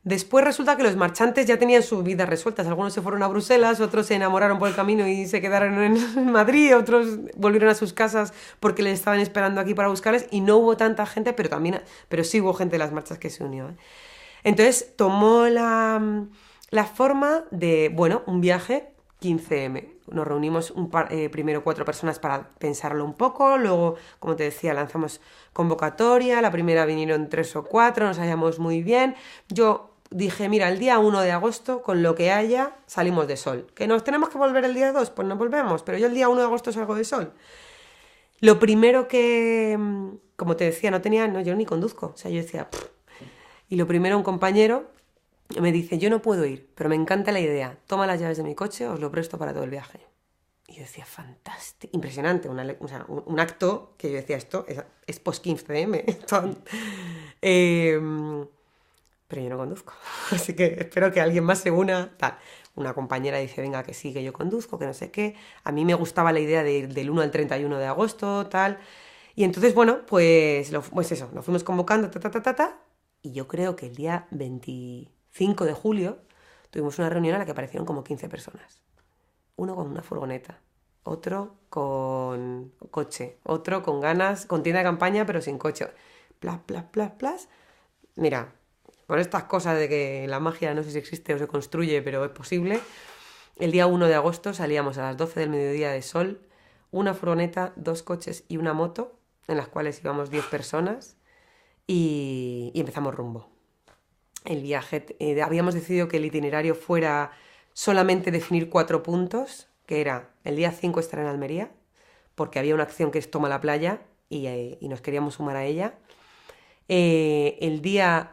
Después resulta que los marchantes ya tenían sus vidas resueltas. Algunos se fueron a Bruselas, otros se enamoraron por el camino y se quedaron en Madrid, otros volvieron a sus casas porque les estaban esperando aquí para buscarles, y no hubo tanta gente, pero sí hubo gente de las marchas que se unió, ¿eh? Entonces tomó la forma de, bueno, un viaje 15M. Nos reunimos primero 4 personas para pensarlo un poco, luego, como te decía, lanzamos convocatoria, la primera vinieron 3 o 4, nos hallamos muy bien. Yo dije, mira, el día 1 de agosto, con lo que haya, salimos de Sol. ¿Que nos tenemos que volver el día 2? Pues nos volvemos, pero yo el día 1 de agosto salgo de Sol. Lo primero que, como te decía, yo ni conduzco, o sea, yo decía, pff. Y lo primero, un compañero me dice, yo no puedo ir, pero me encanta la idea, toma las llaves de mi coche, os lo presto para todo el viaje. Y yo decía, fantástico, impresionante, un acto que yo decía, esto es post 15M. Pero yo no conduzco, así que espero que alguien más se una, tal. Una compañera dice, venga, que sí, que yo conduzco, que no sé qué. A mí me gustaba la idea de ir del 1 al 31 de agosto, tal. Y entonces, bueno, pues eso, nos fuimos convocando, y yo creo que el día 25 de julio tuvimos una reunión a la que aparecieron como 15 personas. Uno con una furgoneta, otro con coche, otro con ganas, con tienda de campaña pero sin coche. Plas, plas, plas, plas. Mira, con estas cosas de que la magia no sé si existe o se construye, pero es posible. El día 1 de agosto salíamos a las 12 del mediodía de Sol, una furgoneta, 2 coches y una moto, en las cuales íbamos 10 personas, y empezamos rumbo. El viaje, habíamos decidido que el itinerario fuera solamente definir 4 puntos, que era el día 5 estar en Almería, porque había una acción que es Toma la Playa y nos queríamos sumar a ella. El día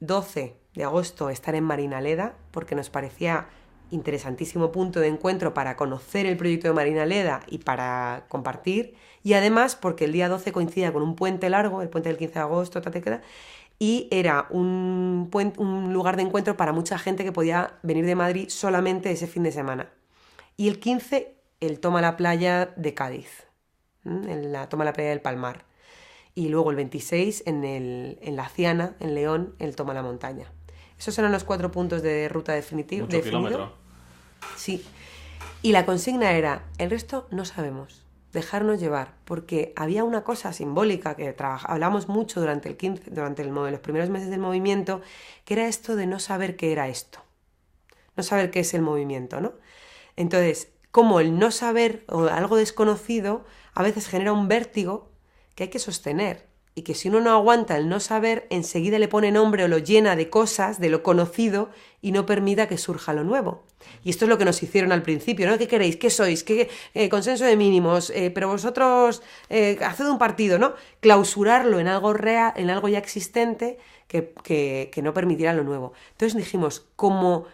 12 de agosto estar en Marinaleda, porque nos parecía interesantísimo punto de encuentro para conocer el proyecto de Marinaleda y para compartir, y además porque el día 12 coincidía con un puente largo, el puente del 15 de agosto, y era un lugar de encuentro para mucha gente que podía venir de Madrid solamente ese fin de semana. Y el 15, el Toma la Playa de Cádiz, Toma la Playa del Palmar. Y luego el 26 en La Ciana, en León, el Toma la Montaña. Esos eran los 4 puntos de ruta definitiva. Mucho kilómetro. Sí. Y la consigna era, el resto no sabemos, dejarnos llevar, porque había una cosa simbólica que hablamos mucho durante los primeros meses del movimiento, que era esto de no saber qué era esto. no saber qué es el movimiento, ¿no? Entonces, como el no saber o algo desconocido a veces genera un vértigo que hay que sostener y que si uno no aguanta el no saber, enseguida le pone nombre o lo llena de cosas, de lo conocido y no permita que surja lo nuevo. Y esto es lo que nos hicieron al principio, ¿no? ¿Qué queréis? ¿Qué sois? ¿Qué consenso de mínimos? Pero vosotros haced un partido, ¿no? Clausurarlo en algo real, en algo ya existente que no permitiera lo nuevo. Entonces dijimos, como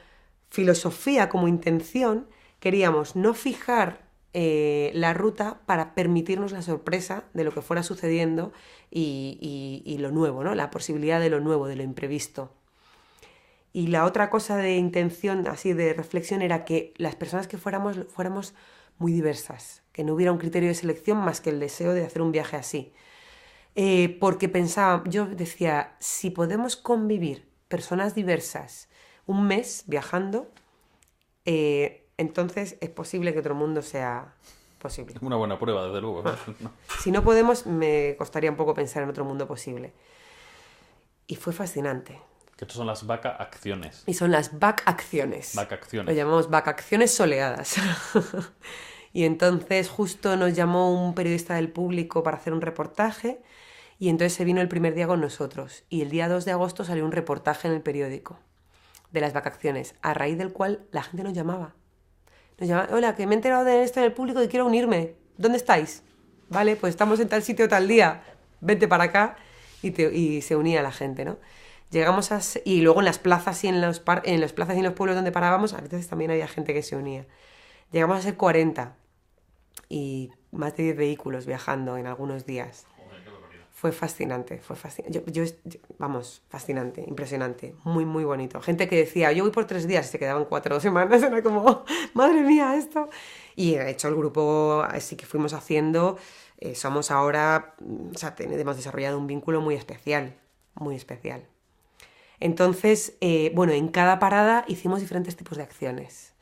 filosofía, como intención, queríamos no fijar la ruta para permitirnos la sorpresa de lo que fuera sucediendo y lo nuevo, ¿no? La posibilidad de lo nuevo, de lo imprevisto. Y la otra cosa de intención, así de reflexión, era que las personas que fuéramos muy diversas, que no hubiera un criterio de selección más que el deseo de hacer un viaje así. Porque pensaba, yo decía, si podemos convivir personas diversas un mes viajando, entonces es posible que otro mundo sea posible. Es una buena prueba, desde luego. ¿No? Si no podemos, me costaría un poco pensar en otro mundo posible. Y fue fascinante. Que estas son las vaca acciones. Y son las back acciones. Vaca acciones. Lo llamamos back acciones soleadas. Y entonces justo nos llamó un periodista del Público para hacer un reportaje y entonces se vino el primer día con nosotros. Y el día 2 de agosto salió un reportaje en el periódico de las vacaciones, a raíz del cual la gente nos llamaba. Nos llamaba, hola, que me he enterado de esto en el Público y quiero unirme. ¿Dónde estáis? Vale, pues estamos en tal sitio tal día. Vente para acá. Y se unía la gente, ¿no? Llegamos y luego en las plazas y en las plazas y en los pueblos donde parábamos, a veces también había gente que se unía. Llegamos a ser 40 y más de 10 vehículos viajando en algunos días. Fue fascinante, fue fascinante. Vamos, fascinante, impresionante, muy, muy bonito. Gente que decía, yo voy por 3 días y se quedaban 4 semanas, era como, madre mía, esto. Y de hecho el grupo, así que fuimos haciendo, somos ahora, o sea, hemos desarrollado un vínculo muy especial, muy especial. Entonces, bueno, en cada parada hicimos diferentes tipos de acciones.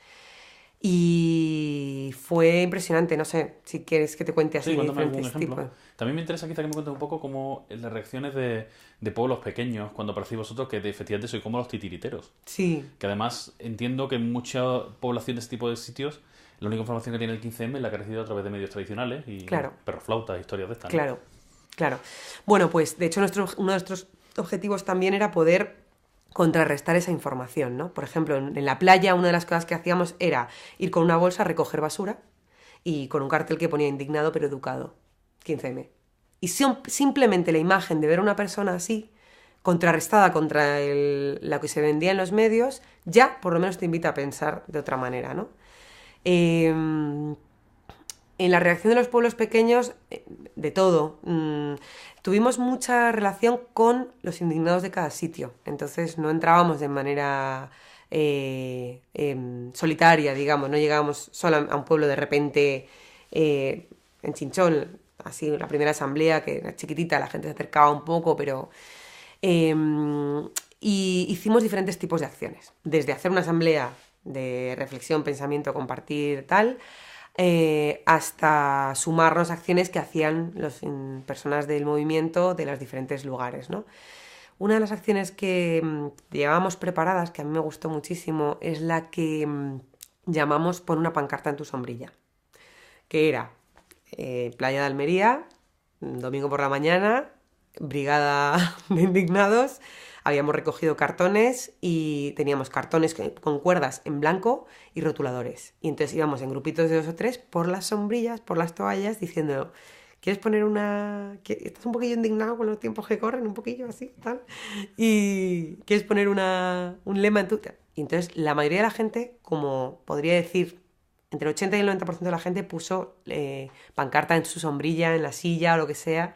Y fue impresionante, no sé, si quieres que te cuente así Sí, de cuéntame algún diferentes ejemplo. tipos. También me interesa quizá que me cuentes un poco cómo las reacciones de pueblos pequeños cuando parecéis vosotros que efectivamente sois como los titiriteros. Sí, Que además entiendo que en mucha población de este tipo de sitios la única información que tiene el 15M es la que ha recibido a través de medios tradicionales y claro, perroflautas, historias de estas, ¿no? claro, claro. Bueno, pues de hecho uno de nuestros objetivos también era poder contrarrestar esa información, ¿no? Por ejemplo, en la playa una de las cosas que hacíamos era ir con una bolsa a recoger basura y con un cartel que ponía indignado pero educado, 15M. Y simplemente la imagen de ver a una persona así, contrarrestada contra la que se vendía en los medios, ya por lo menos te invita a pensar de otra manera, ¿no? En la reacción de los pueblos pequeños, de todo. Tuvimos mucha relación con los indignados de cada sitio. Entonces no entrábamos de manera solitaria, digamos. No llegábamos solo a un pueblo de repente en Chinchón, así la primera asamblea, que era chiquitita, la gente se acercaba un poco, pero... y hicimos diferentes tipos de acciones. Desde hacer una asamblea de reflexión, pensamiento, compartir, tal... hasta sumarnos a acciones que hacían las personas del movimiento de los diferentes lugares, ¿no? Una de las acciones que llevábamos preparadas, que a mí me gustó muchísimo, es la que llamamos Pon una pancarta en tu sombrilla, que era Playa de Almería, domingo por la mañana, brigada de indignados. Habíamos recogido cartones y teníamos cartones con cuerdas en blanco y rotuladores. Y entonces íbamos en grupitos de 2 o 3 por las sombrillas, por las toallas, diciendo, ¿quieres poner una...? ¿Estás un poquillo indignado con los tiempos que corren? Un poquillo así, tal. ¿Y quieres poner un lema en tu...? Y entonces la mayoría de la gente, como podría decir, entre el 80 y el 90% de la gente puso pancarta en su sombrilla, en la silla o lo que sea...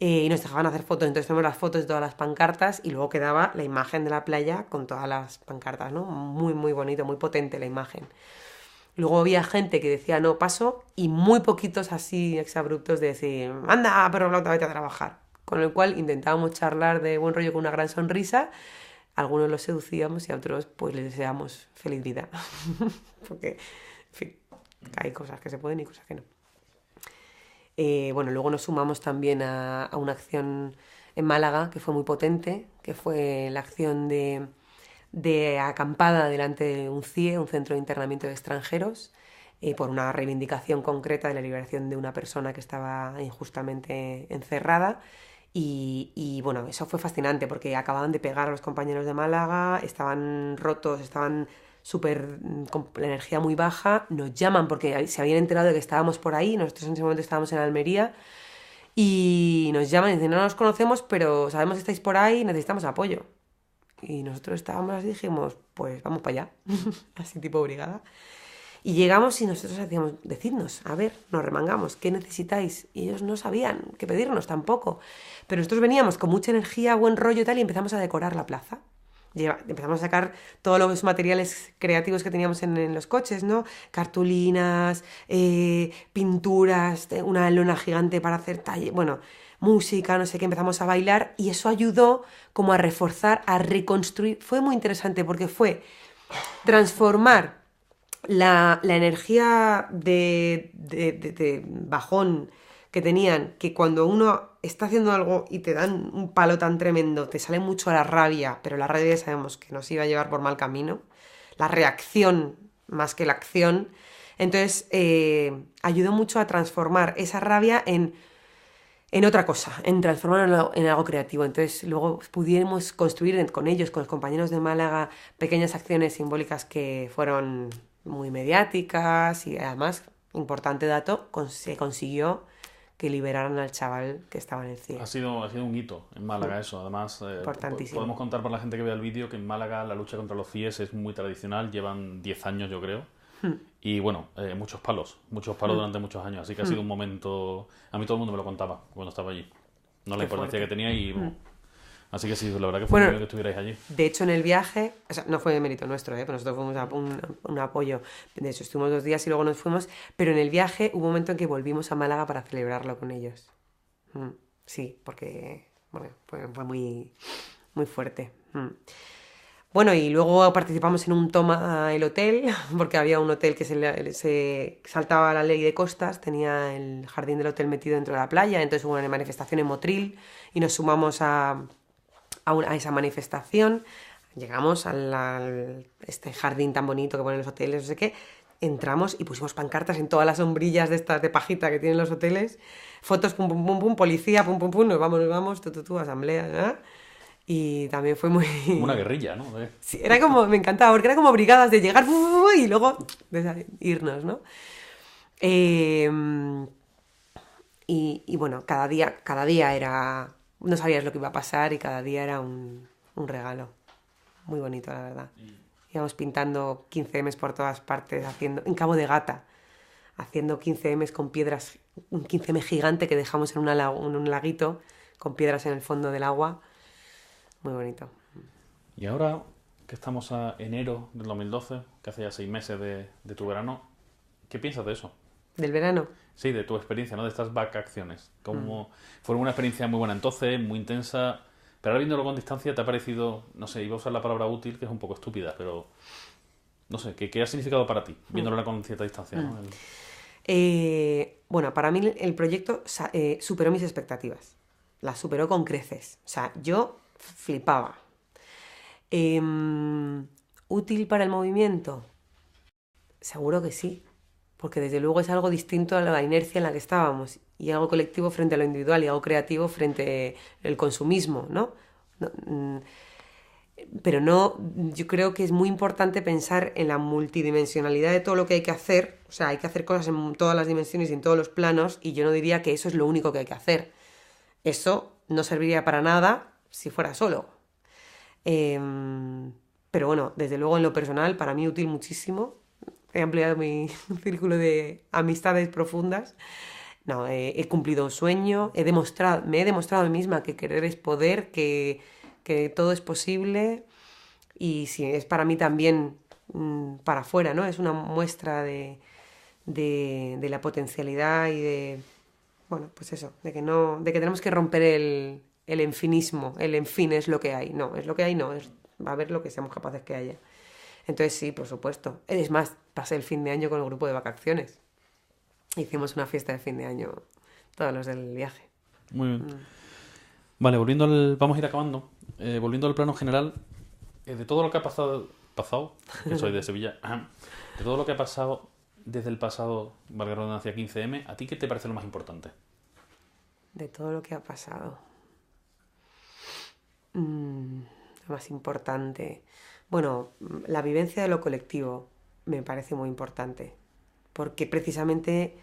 y nos dejaban hacer fotos, entonces tenemos las fotos de todas las pancartas y luego quedaba la imagen de la playa con todas las pancartas, ¿no? Muy, muy bonito, muy potente la imagen. Luego había gente que decía no, paso, y muy poquitos así exabruptos de decir, anda, pero la otra vez a trabajar. Con el cual intentábamos charlar de buen rollo con una gran sonrisa, algunos los seducíamos y a otros pues les deseamos feliz vida. Porque, en fin, hay cosas que se pueden y cosas que no. Bueno, luego nos sumamos también a una acción en Málaga que fue muy potente, que fue la acción de de acampada delante de un CIE, un centro de internamiento de extranjeros, por una reivindicación concreta de la liberación de una persona que estaba injustamente encerrada. Y bueno, eso fue fascinante porque acababan de pegar a los compañeros de Málaga, estaban rotos, estaban súper con la energía muy baja, nos llaman porque se habían enterado de que estábamos por ahí, nosotros en ese momento estábamos en Almería, y nos llaman y dicen, no nos conocemos, pero sabemos que estáis por ahí y necesitamos apoyo. Y nosotros estábamos así y dijimos, pues vamos para allá, así tipo brigada. Y llegamos y nosotros hacíamos, decidnos, a ver, nos remangamos, ¿qué necesitáis? Y ellos no sabían qué pedirnos tampoco. Pero nosotros veníamos con mucha energía, buen rollo y tal, y empezamos a decorar la plaza. Empezamos a sacar todos los materiales creativos que teníamos en los coches, ¿no? Cartulinas, pinturas, una lona gigante para hacer talle, bueno, música, no sé qué, empezamos a bailar y eso ayudó como a reforzar, a reconstruir. Fue muy interesante porque fue transformar la energía de bajón que tenían, que cuando uno está haciendo algo y te dan un palo tan tremendo, te sale mucho la rabia, pero la rabia sabemos que nos iba a llevar por mal camino, la reacción más que la acción. Entonces ayudó mucho a transformar esa rabia en otra cosa, en transformarlo en algo creativo. Entonces luego pudimos construir con ellos, con los compañeros de Málaga, pequeñas acciones simbólicas que fueron muy mediáticas y además, importante dato, se consiguió que liberaran al chaval que estaba en el CIE. Ha sido un hito en Málaga eso. Además, Importantísimo. Podemos contar para la gente que vea el vídeo que en Málaga la lucha contra los CIES es muy tradicional, llevan 10 años yo creo. Y bueno, muchos palos durante muchos años, así que ha sido un momento... A mí todo el mundo me lo contaba cuando estaba allí, no la importancia que tenía y... Así que sí, la verdad que fue muy bien que estuvierais allí. De hecho, en el viaje, o sea, no fue de mérito nuestro, pero nosotros fuimos a un apoyo. De hecho, estuvimos 2 días y luego nos fuimos, pero en el viaje hubo un momento en que volvimos a Málaga para celebrarlo con ellos. Sí, porque bueno, fue muy, muy fuerte. Bueno, y luego participamos en un Toma el Hotel, porque había un hotel que se saltaba la ley de costas, tenía el jardín del hotel metido dentro de la playa, entonces hubo una manifestación en Motril y nos sumamos a esa manifestación. Llegamos este jardín tan bonito que ponen los hoteles, no sé qué, entramos y pusimos pancartas en todas las sombrillas de estas de pajita que tienen los hoteles, fotos, pum, pum, pum, pum, policía, pum, pum, pum, nos vamos, asamblea, ¿verdad? Y también fue muy... Una guerrilla, ¿no? Sí, era como, me encantaba, porque era como brigadas de llegar y luego irnos, ¿no? Y bueno, cada día era... No sabías lo que iba a pasar y cada día era un regalo. Muy bonito, la verdad. Íbamos pintando 15Ms por todas partes, en Cabo de Gata, haciendo 15Ms con piedras, un 15M gigante que dejamos en un laguito, con piedras en el fondo del agua. Muy bonito. Y ahora que estamos a enero del 2012, que hace ya 6 meses de tu verano, ¿qué piensas de eso? ¿Del verano? Sí, de tu experiencia, ¿no? De estas vacaciones. Como Fue una experiencia muy buena entonces, muy intensa, pero ahora viéndolo con distancia te ha parecido, no sé, iba a usar la palabra útil, que es un poco estúpida, pero no sé, ¿qué ha significado para ti, viéndolo con cierta distancia, ¿no? Bueno, para mí el proyecto superó mis expectativas. Las superó con creces. O sea, yo flipaba. ¿Útil para el movimiento? Seguro que sí, porque desde luego es algo distinto a la inercia en la que estábamos, y algo colectivo frente a lo individual y algo creativo frente al consumismo, ¿no? Pero no, yo creo que es muy importante pensar en la multidimensionalidad de todo lo que hay que hacer. O sea, hay que hacer cosas en todas las dimensiones y en todos los planos, y yo no diría que eso es lo único que hay que hacer. Eso no serviría para nada si fuera solo. Pero bueno, desde luego en lo personal, para mí útil muchísimo. He ampliado mi círculo de amistades profundas. No, he cumplido un sueño, me he demostrado a mí misma que querer es poder, que todo es posible, y sí, es para mí también para afuera, ¿no? Es una muestra de la potencialidad y de, bueno, pues eso, de que tenemos que romper el enfinismo. El en fin es lo que hay. No, es lo que hay, no, va a haber lo que seamos capaces que haya. Entonces sí, por supuesto. Es más, pasé el fin de año con el grupo de vacaciones. Hicimos una fiesta de fin de año, todos los del viaje. Muy bien. Vale, vamos a ir acabando. Volviendo al plano general, De todo lo que ha pasado, que soy de Sevilla, de todo lo que ha pasado desde el pasado, valga la redundancia, 15M, ¿a ti qué te parece lo más importante? De todo lo que ha pasado. Lo más importante. Bueno, la vivencia de lo colectivo me parece muy importante. Porque precisamente,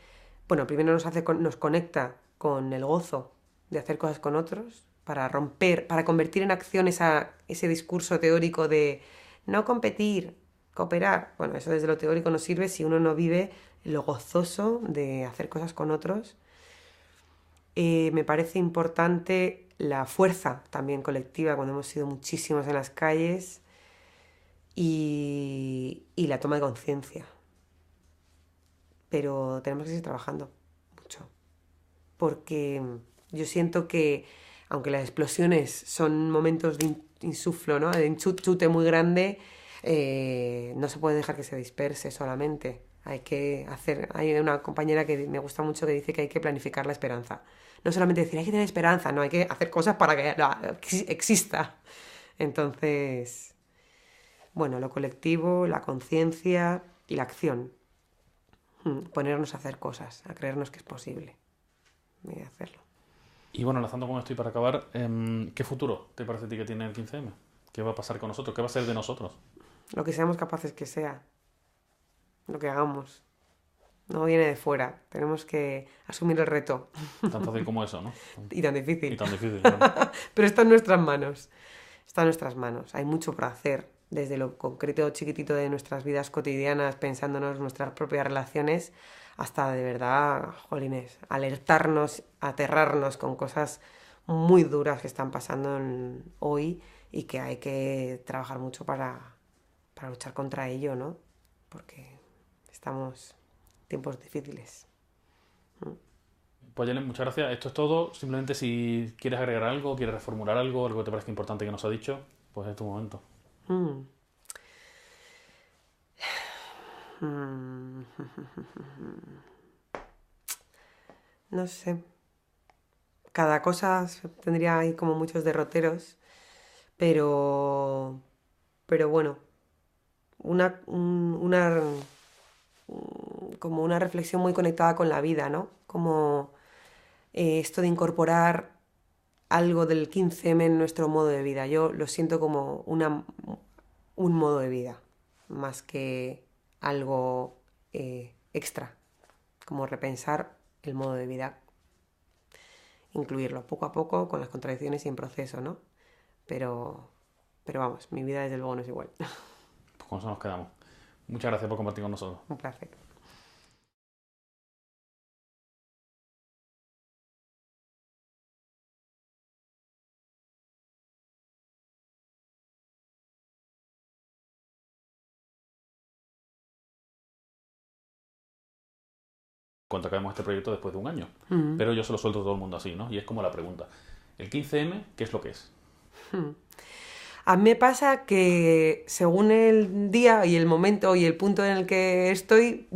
bueno, primero nos conecta con el gozo de hacer cosas con otros, para romper, para convertir en acción ese discurso teórico de no competir, cooperar. Bueno, eso desde lo teórico no sirve si uno no vive lo gozoso de hacer cosas con otros. Me parece importante la fuerza también colectiva cuando hemos sido muchísimos en las calles y la toma de conciencia. Pero tenemos que seguir trabajando mucho. Porque yo siento que, aunque las explosiones son momentos de insuflo, ¿no? De chute muy grande, no se puede dejar que se disperse solamente. Hay una compañera que me gusta mucho que dice que hay que planificar la esperanza. No solamente decir hay que tener esperanza, no, hay que hacer cosas para que exista. Entonces, bueno, lo colectivo, la conciencia y la acción. Ponernos a hacer cosas, a creernos que es posible y hacerlo. Y bueno, enlazando con esto y para acabar, ¿qué futuro te parece a ti que tiene el 15M? ¿Qué va a pasar con nosotros? ¿Qué va a ser de nosotros? Lo que seamos capaces que sea, lo que hagamos. No viene de fuera, tenemos que asumir el reto. Tan fácil como eso, ¿no? Y tan difícil. Y tan difícil, ¿no? Pero está en nuestras manos. Está en nuestras manos. Hay mucho por hacer, desde lo concreto chiquitito de nuestras vidas cotidianas, pensándonos nuestras propias relaciones, hasta de verdad, jolines, alertarnos, aterrarnos con cosas muy duras que están pasando hoy y que hay que trabajar mucho para luchar contra ello, ¿no? Porque estamos en tiempos difíciles. Pues Yelen, muchas gracias. Esto es todo. Simplemente si quieres agregar algo, quieres reformular algo, algo que te parezca importante que nos ha dicho, pues es tu momento. No sé. Cada cosa tendría ahí como muchos derroteros, pero bueno, como una reflexión muy conectada con la vida, ¿no? Como esto de incorporar algo del 15M en nuestro modo de vida. Yo lo siento como un modo de vida, más que algo extra, como repensar el modo de vida, incluirlo poco a poco con las contradicciones y en proceso, ¿no? Pero vamos, mi vida desde luego no es igual. Pues con eso nos quedamos. Muchas gracias por compartir con nosotros. Un placer. Cuando acabemos este proyecto después de un año. Pero yo se lo suelto a todo el mundo así, ¿no? Y es como la pregunta. ¿El 15M qué es lo que es? A mí me pasa que según el día y el momento y el punto en el que estoy,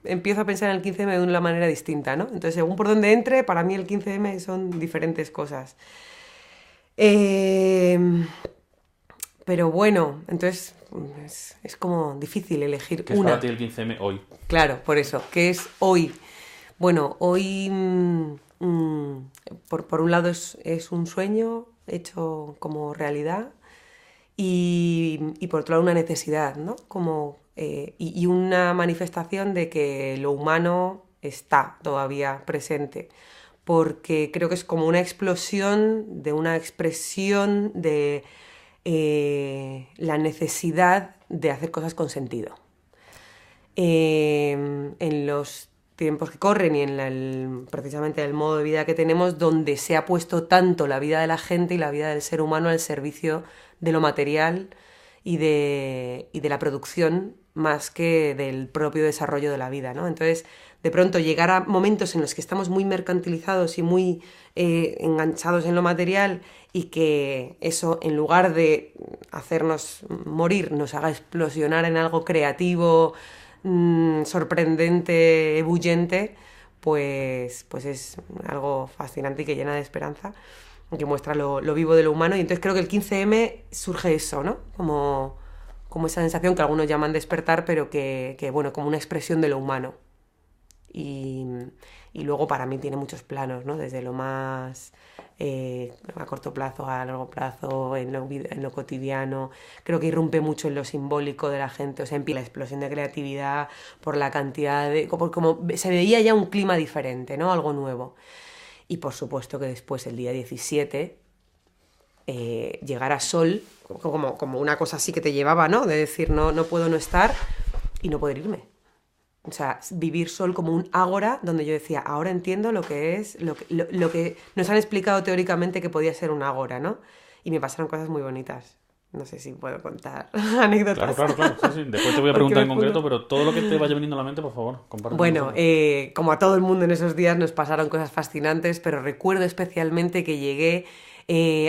empiezo a pensar en el 15M de una manera distinta, ¿no? Entonces, según por donde entre, para mí el 15M son diferentes cosas. Pero bueno, entonces es como difícil elegir ¿Qué es una. para ti el 15M hoy? Claro, por eso. ¿Qué es hoy? Bueno, hoy, por un lado, es un sueño hecho como realidad y por otro lado una necesidad, ¿no? Y una manifestación de que lo humano está todavía presente. Porque creo que es como una explosión de una expresión de la necesidad de hacer cosas con sentido. En los tiempos que corren y en precisamente el modo de vida que tenemos, donde se ha puesto tanto la vida de la gente y la vida del ser humano al servicio de lo material y de la producción más que del propio desarrollo de la vida, ¿no? Entonces, de pronto llegar a momentos en los que estamos muy mercantilizados y muy enganchados en lo material y que eso, en lugar de hacernos morir, nos haga explosionar en algo creativo, sorprendente, ebullente, pues es algo fascinante y que llena de esperanza. que muestra lo vivo de lo humano. Y entonces creo que el 15M surge eso, ¿no? Como esa sensación que algunos llaman despertar, pero bueno, como una expresión de lo humano. Y luego para mí tiene muchos planos, ¿no? Desde lo más a corto plazo a largo plazo, en lo cotidiano. Creo que irrumpe mucho en lo simbólico de la gente, o sea, la explosión de creatividad por la cantidad de... Como se veía ya un clima diferente, ¿no? Algo nuevo. Y por supuesto que después, el día 17, llegar a Sol, como una cosa así que te llevaba, ¿no? De decir, no puedo no estar y no poder irme. O sea, vivir Sol como un ágora donde yo decía, ahora entiendo lo que es, lo que nos han explicado teóricamente que podía ser un ágora, ¿no? Y me pasaron cosas muy bonitas. No sé si puedo contar anécdotas. Claro. Sí. Después te voy a preguntar en concreto, pero todo lo que te vaya viniendo a la mente, por favor, compártelo. Bueno, como a todo el mundo en esos días nos pasaron cosas fascinantes, pero recuerdo especialmente que llegué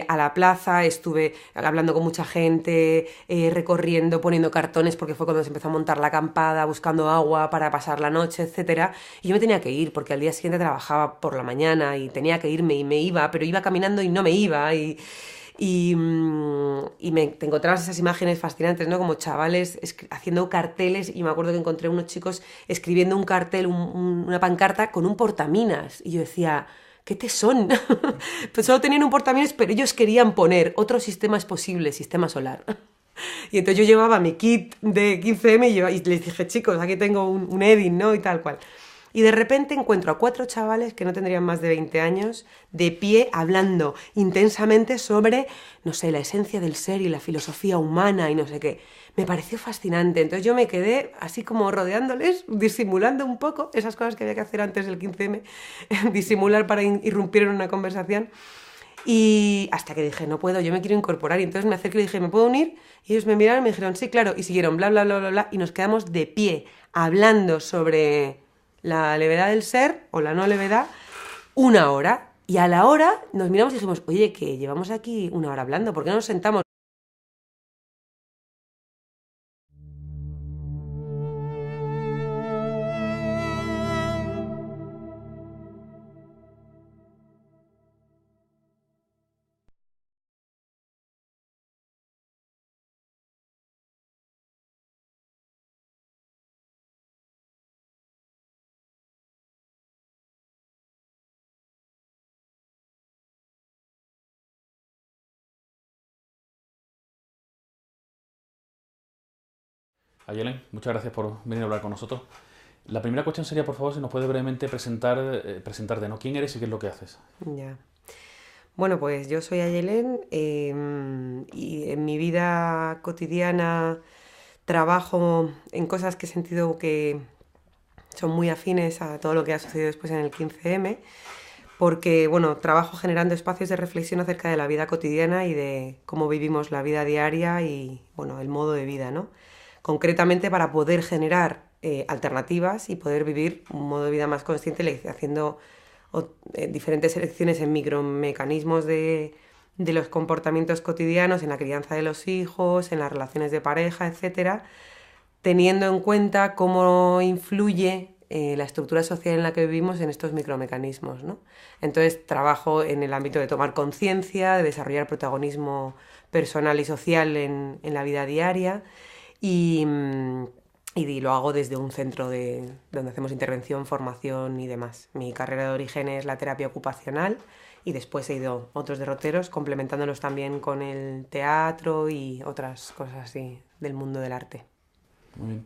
a la plaza, estuve hablando con mucha gente, recorriendo, poniendo cartones, porque fue cuando se empezó a montar la acampada, buscando agua para pasar la noche, etcétera. Y yo me tenía que ir, porque al día siguiente trabajaba por la mañana y tenía que irme y me iba, pero iba caminando y no me iba. Y te encontrabas esas imágenes fascinantes, ¿no? Como chavales haciendo carteles, y me acuerdo que encontré unos chicos escribiendo un cartel, una pancarta con un portaminas. Y yo decía, ¿qué tesón? Pues solo tenían un portaminas, pero ellos querían poner otros sistemas posibles, sistema solar. Y entonces yo llevaba mi kit de 15M y les dije, chicos, aquí tengo un Edin, ¿no? Y tal cual. Y de repente encuentro a 4 chavales que no tendrían más de 20 años, de pie, hablando intensamente sobre, no sé, la esencia del ser y la filosofía humana y no sé qué. Me pareció fascinante. Entonces yo me quedé así como rodeándoles, disimulando un poco esas cosas que había que hacer antes del 15M, disimular para irrumpir en una conversación. Y hasta que dije, no puedo, yo me quiero incorporar. Y entonces me acerqué y le dije, ¿me puedo unir? Y ellos me miraron y me dijeron, sí, claro. Y siguieron, bla, bla, bla, bla, bla. Y nos quedamos de pie, hablando sobre la levedad del ser o la no levedad, 1 hora. Y a la hora nos miramos y dijimos, oye, que llevamos aquí 1 hora hablando, ¿por qué no nos sentamos? Ayelen, muchas gracias por venir a hablar con nosotros. La primera cuestión sería, por favor, si nos puedes brevemente presentarte, ¿no? ¿Quién eres y qué es lo que haces? Ya. Bueno, pues yo soy Ayelen y en mi vida cotidiana trabajo en cosas que he sentido que son muy afines a todo lo que ha sucedido después en el 15M, porque, bueno, trabajo generando espacios de reflexión acerca de la vida cotidiana y de cómo vivimos la vida diaria y, bueno, el modo de vida, ¿no? Concretamente para poder generar alternativas y poder vivir un modo de vida más consciente, haciendo diferentes elecciones en micromecanismos de los comportamientos cotidianos, en la crianza de los hijos, en las relaciones de pareja, etcétera, teniendo en cuenta cómo influye la estructura social en la que vivimos en estos micromecanismos, ¿no? Entonces trabajo en el ámbito de tomar conciencia, de desarrollar protagonismo personal y social en la vida diaria y lo hago desde un centro donde hacemos intervención, formación y demás. Mi carrera de origen es la terapia ocupacional y después he ido a otros derroteros, complementándolos también con el teatro y otras cosas así del mundo del arte. Muy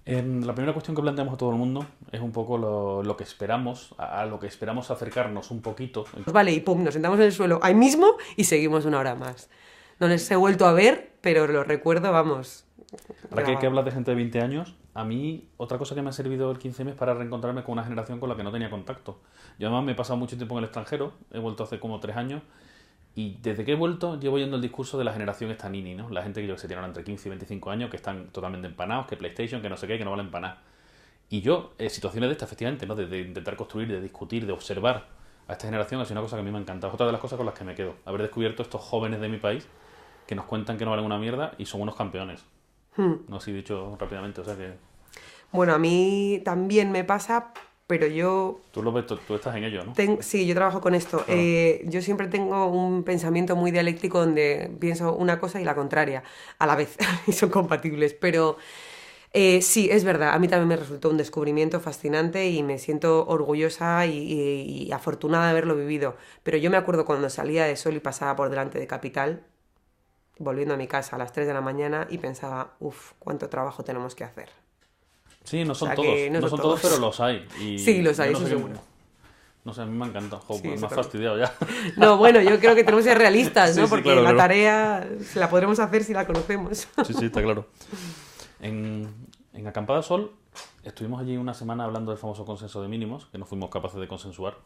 bien. La primera cuestión que planteamos a todo el mundo es un poco lo que esperamos, a lo que esperamos acercarnos un poquito. Vale, y pum, nos sentamos en el suelo ahí mismo y seguimos 1 hora más. No les he vuelto a ver, pero lo recuerdo, vamos. Ahora que hablas de gente de 20 años, a mí otra cosa que me ha servido el 15M es para reencontrarme con una generación con la que no tenía contacto. Yo además me he pasado mucho tiempo en el extranjero, he vuelto hace como 3 años, y desde que he vuelto llevo yendo el discurso de la generación esta nini, ¿no? La gente que se tiene entre 15 y 25 años, que están totalmente empanados, que PlayStation, que no sé qué, que no valen para nada. Y yo, situaciones de estas, efectivamente, ¿no? De intentar construir, de discutir, de observar a esta generación, ha sido una cosa que a mí me ha encantado. Es otra de las cosas con las que me quedo. Haber descubierto estos jóvenes de mi país que nos cuentan que no valen una mierda y son unos campeones. No así dicho rápidamente, o sea que... Bueno, a mí también me pasa, pero yo... Tú lo ves, tú estás en ello, ¿no? Sí, yo trabajo con esto. Claro. Yo siempre tengo un pensamiento muy dialéctico donde pienso una cosa y la contraria a la vez, y son compatibles, pero... sí, es verdad, a mí también me resultó un descubrimiento fascinante y me siento orgullosa y afortunada de haberlo vivido. Pero yo me acuerdo cuando salía de Sol y pasaba por delante de Capital, volviendo a mi casa a las 3 de la mañana y pensaba, uff, cuánto trabajo tenemos que hacer. Sí, no son O sea, todos, que no no son son todos, todos. pero los hay. Y Sí, los hay, yo no eso sé seguro. No sé, a mí me encanta. Jo, Sí, pues eso me has también. fastidiado ya. No, bueno, yo creo que tenemos que ser realistas, ¿no? Sí, sí, Porque claro, la claro. tarea se la podremos hacer si la conocemos. Sí, sí, está claro. En Acampada Sol estuvimos allí una semana hablando del famoso consenso de mínimos, que no fuimos capaces de consensuar.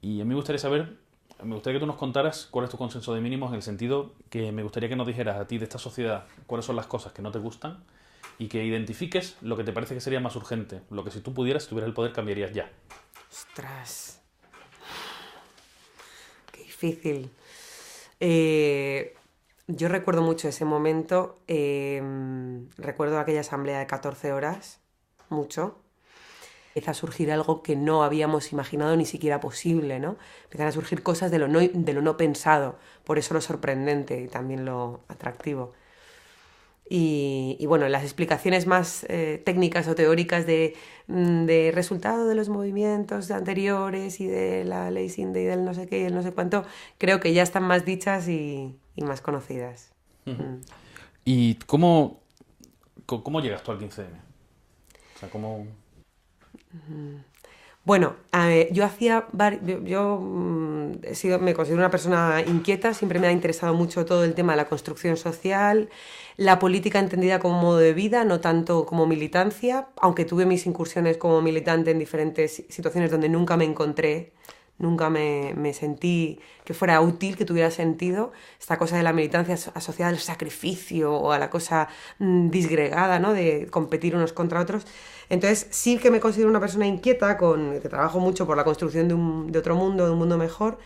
Y a mí me gustaría saber, me gustaría que tú nos contaras cuál es tu consenso de mínimos, en el sentido que me gustaría que nos dijeras a ti de esta sociedad cuáles son las cosas que no te gustan y que identifiques lo que te parece que sería más urgente, lo que si tú pudieras, si tuvieras el poder, cambiarías ya. Ostras, qué difícil. Yo recuerdo mucho ese momento, recuerdo aquella asamblea de 14 horas, mucho. Empieza a surgir algo que no habíamos imaginado ni siquiera posible, ¿no? Empiezan a surgir cosas de lo no pensado, por eso lo sorprendente y también lo atractivo. Y bueno, las explicaciones más técnicas o teóricas de resultado de los movimientos anteriores y de la ley Sinde y del no sé qué y el no sé cuánto, creo que ya están más dichas y más conocidas. ¿Y cómo llegas tú al 15M? O sea, ¿cómo...? Bueno, yo me considero una persona inquieta, siempre me ha interesado mucho todo el tema de la construcción social, la política entendida como modo de vida, no tanto como militancia, aunque tuve mis incursiones como militante en diferentes situaciones donde nunca me encontré, nunca me sentí que fuera útil, que tuviera sentido. Esta cosa de la militancia asociada al sacrificio o a la cosa disgregada, ¿no? De competir unos contra otros. Entonces sí que me considero una persona inquieta, que trabajo mucho por la construcción de otro mundo, de un mundo mejor,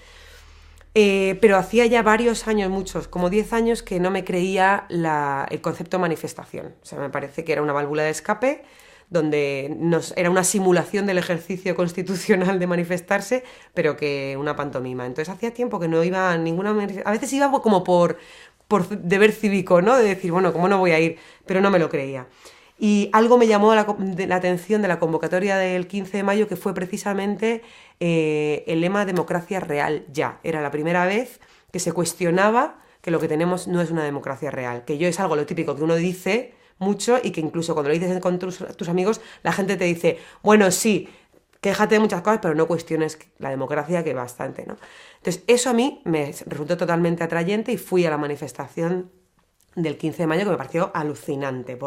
pero hacía ya varios años, muchos, como 10 años, que no me creía el concepto de manifestación. O sea, me parece que era una válvula de escape, donde era una simulación del ejercicio constitucional de manifestarse, pero que una pantomima. Entonces hacía tiempo que no iba a ninguna manifestación. A veces iba como por deber cívico, ¿no? De decir, bueno, ¿cómo no voy a ir? Pero no me lo creía. Y algo me llamó la atención de la convocatoria del 15 de mayo, que fue precisamente el lema democracia real ya. Era la primera vez que se cuestionaba que lo que tenemos no es una democracia real, que es algo lo típico que uno dice mucho y que incluso cuando lo dices con tus amigos, la gente te dice, bueno, sí, quéjate de muchas cosas, pero no cuestiones la democracia, que bastante, ¿no? Entonces, eso a mí me resultó totalmente atrayente y fui a la manifestación del 15 de mayo, que me pareció alucinante.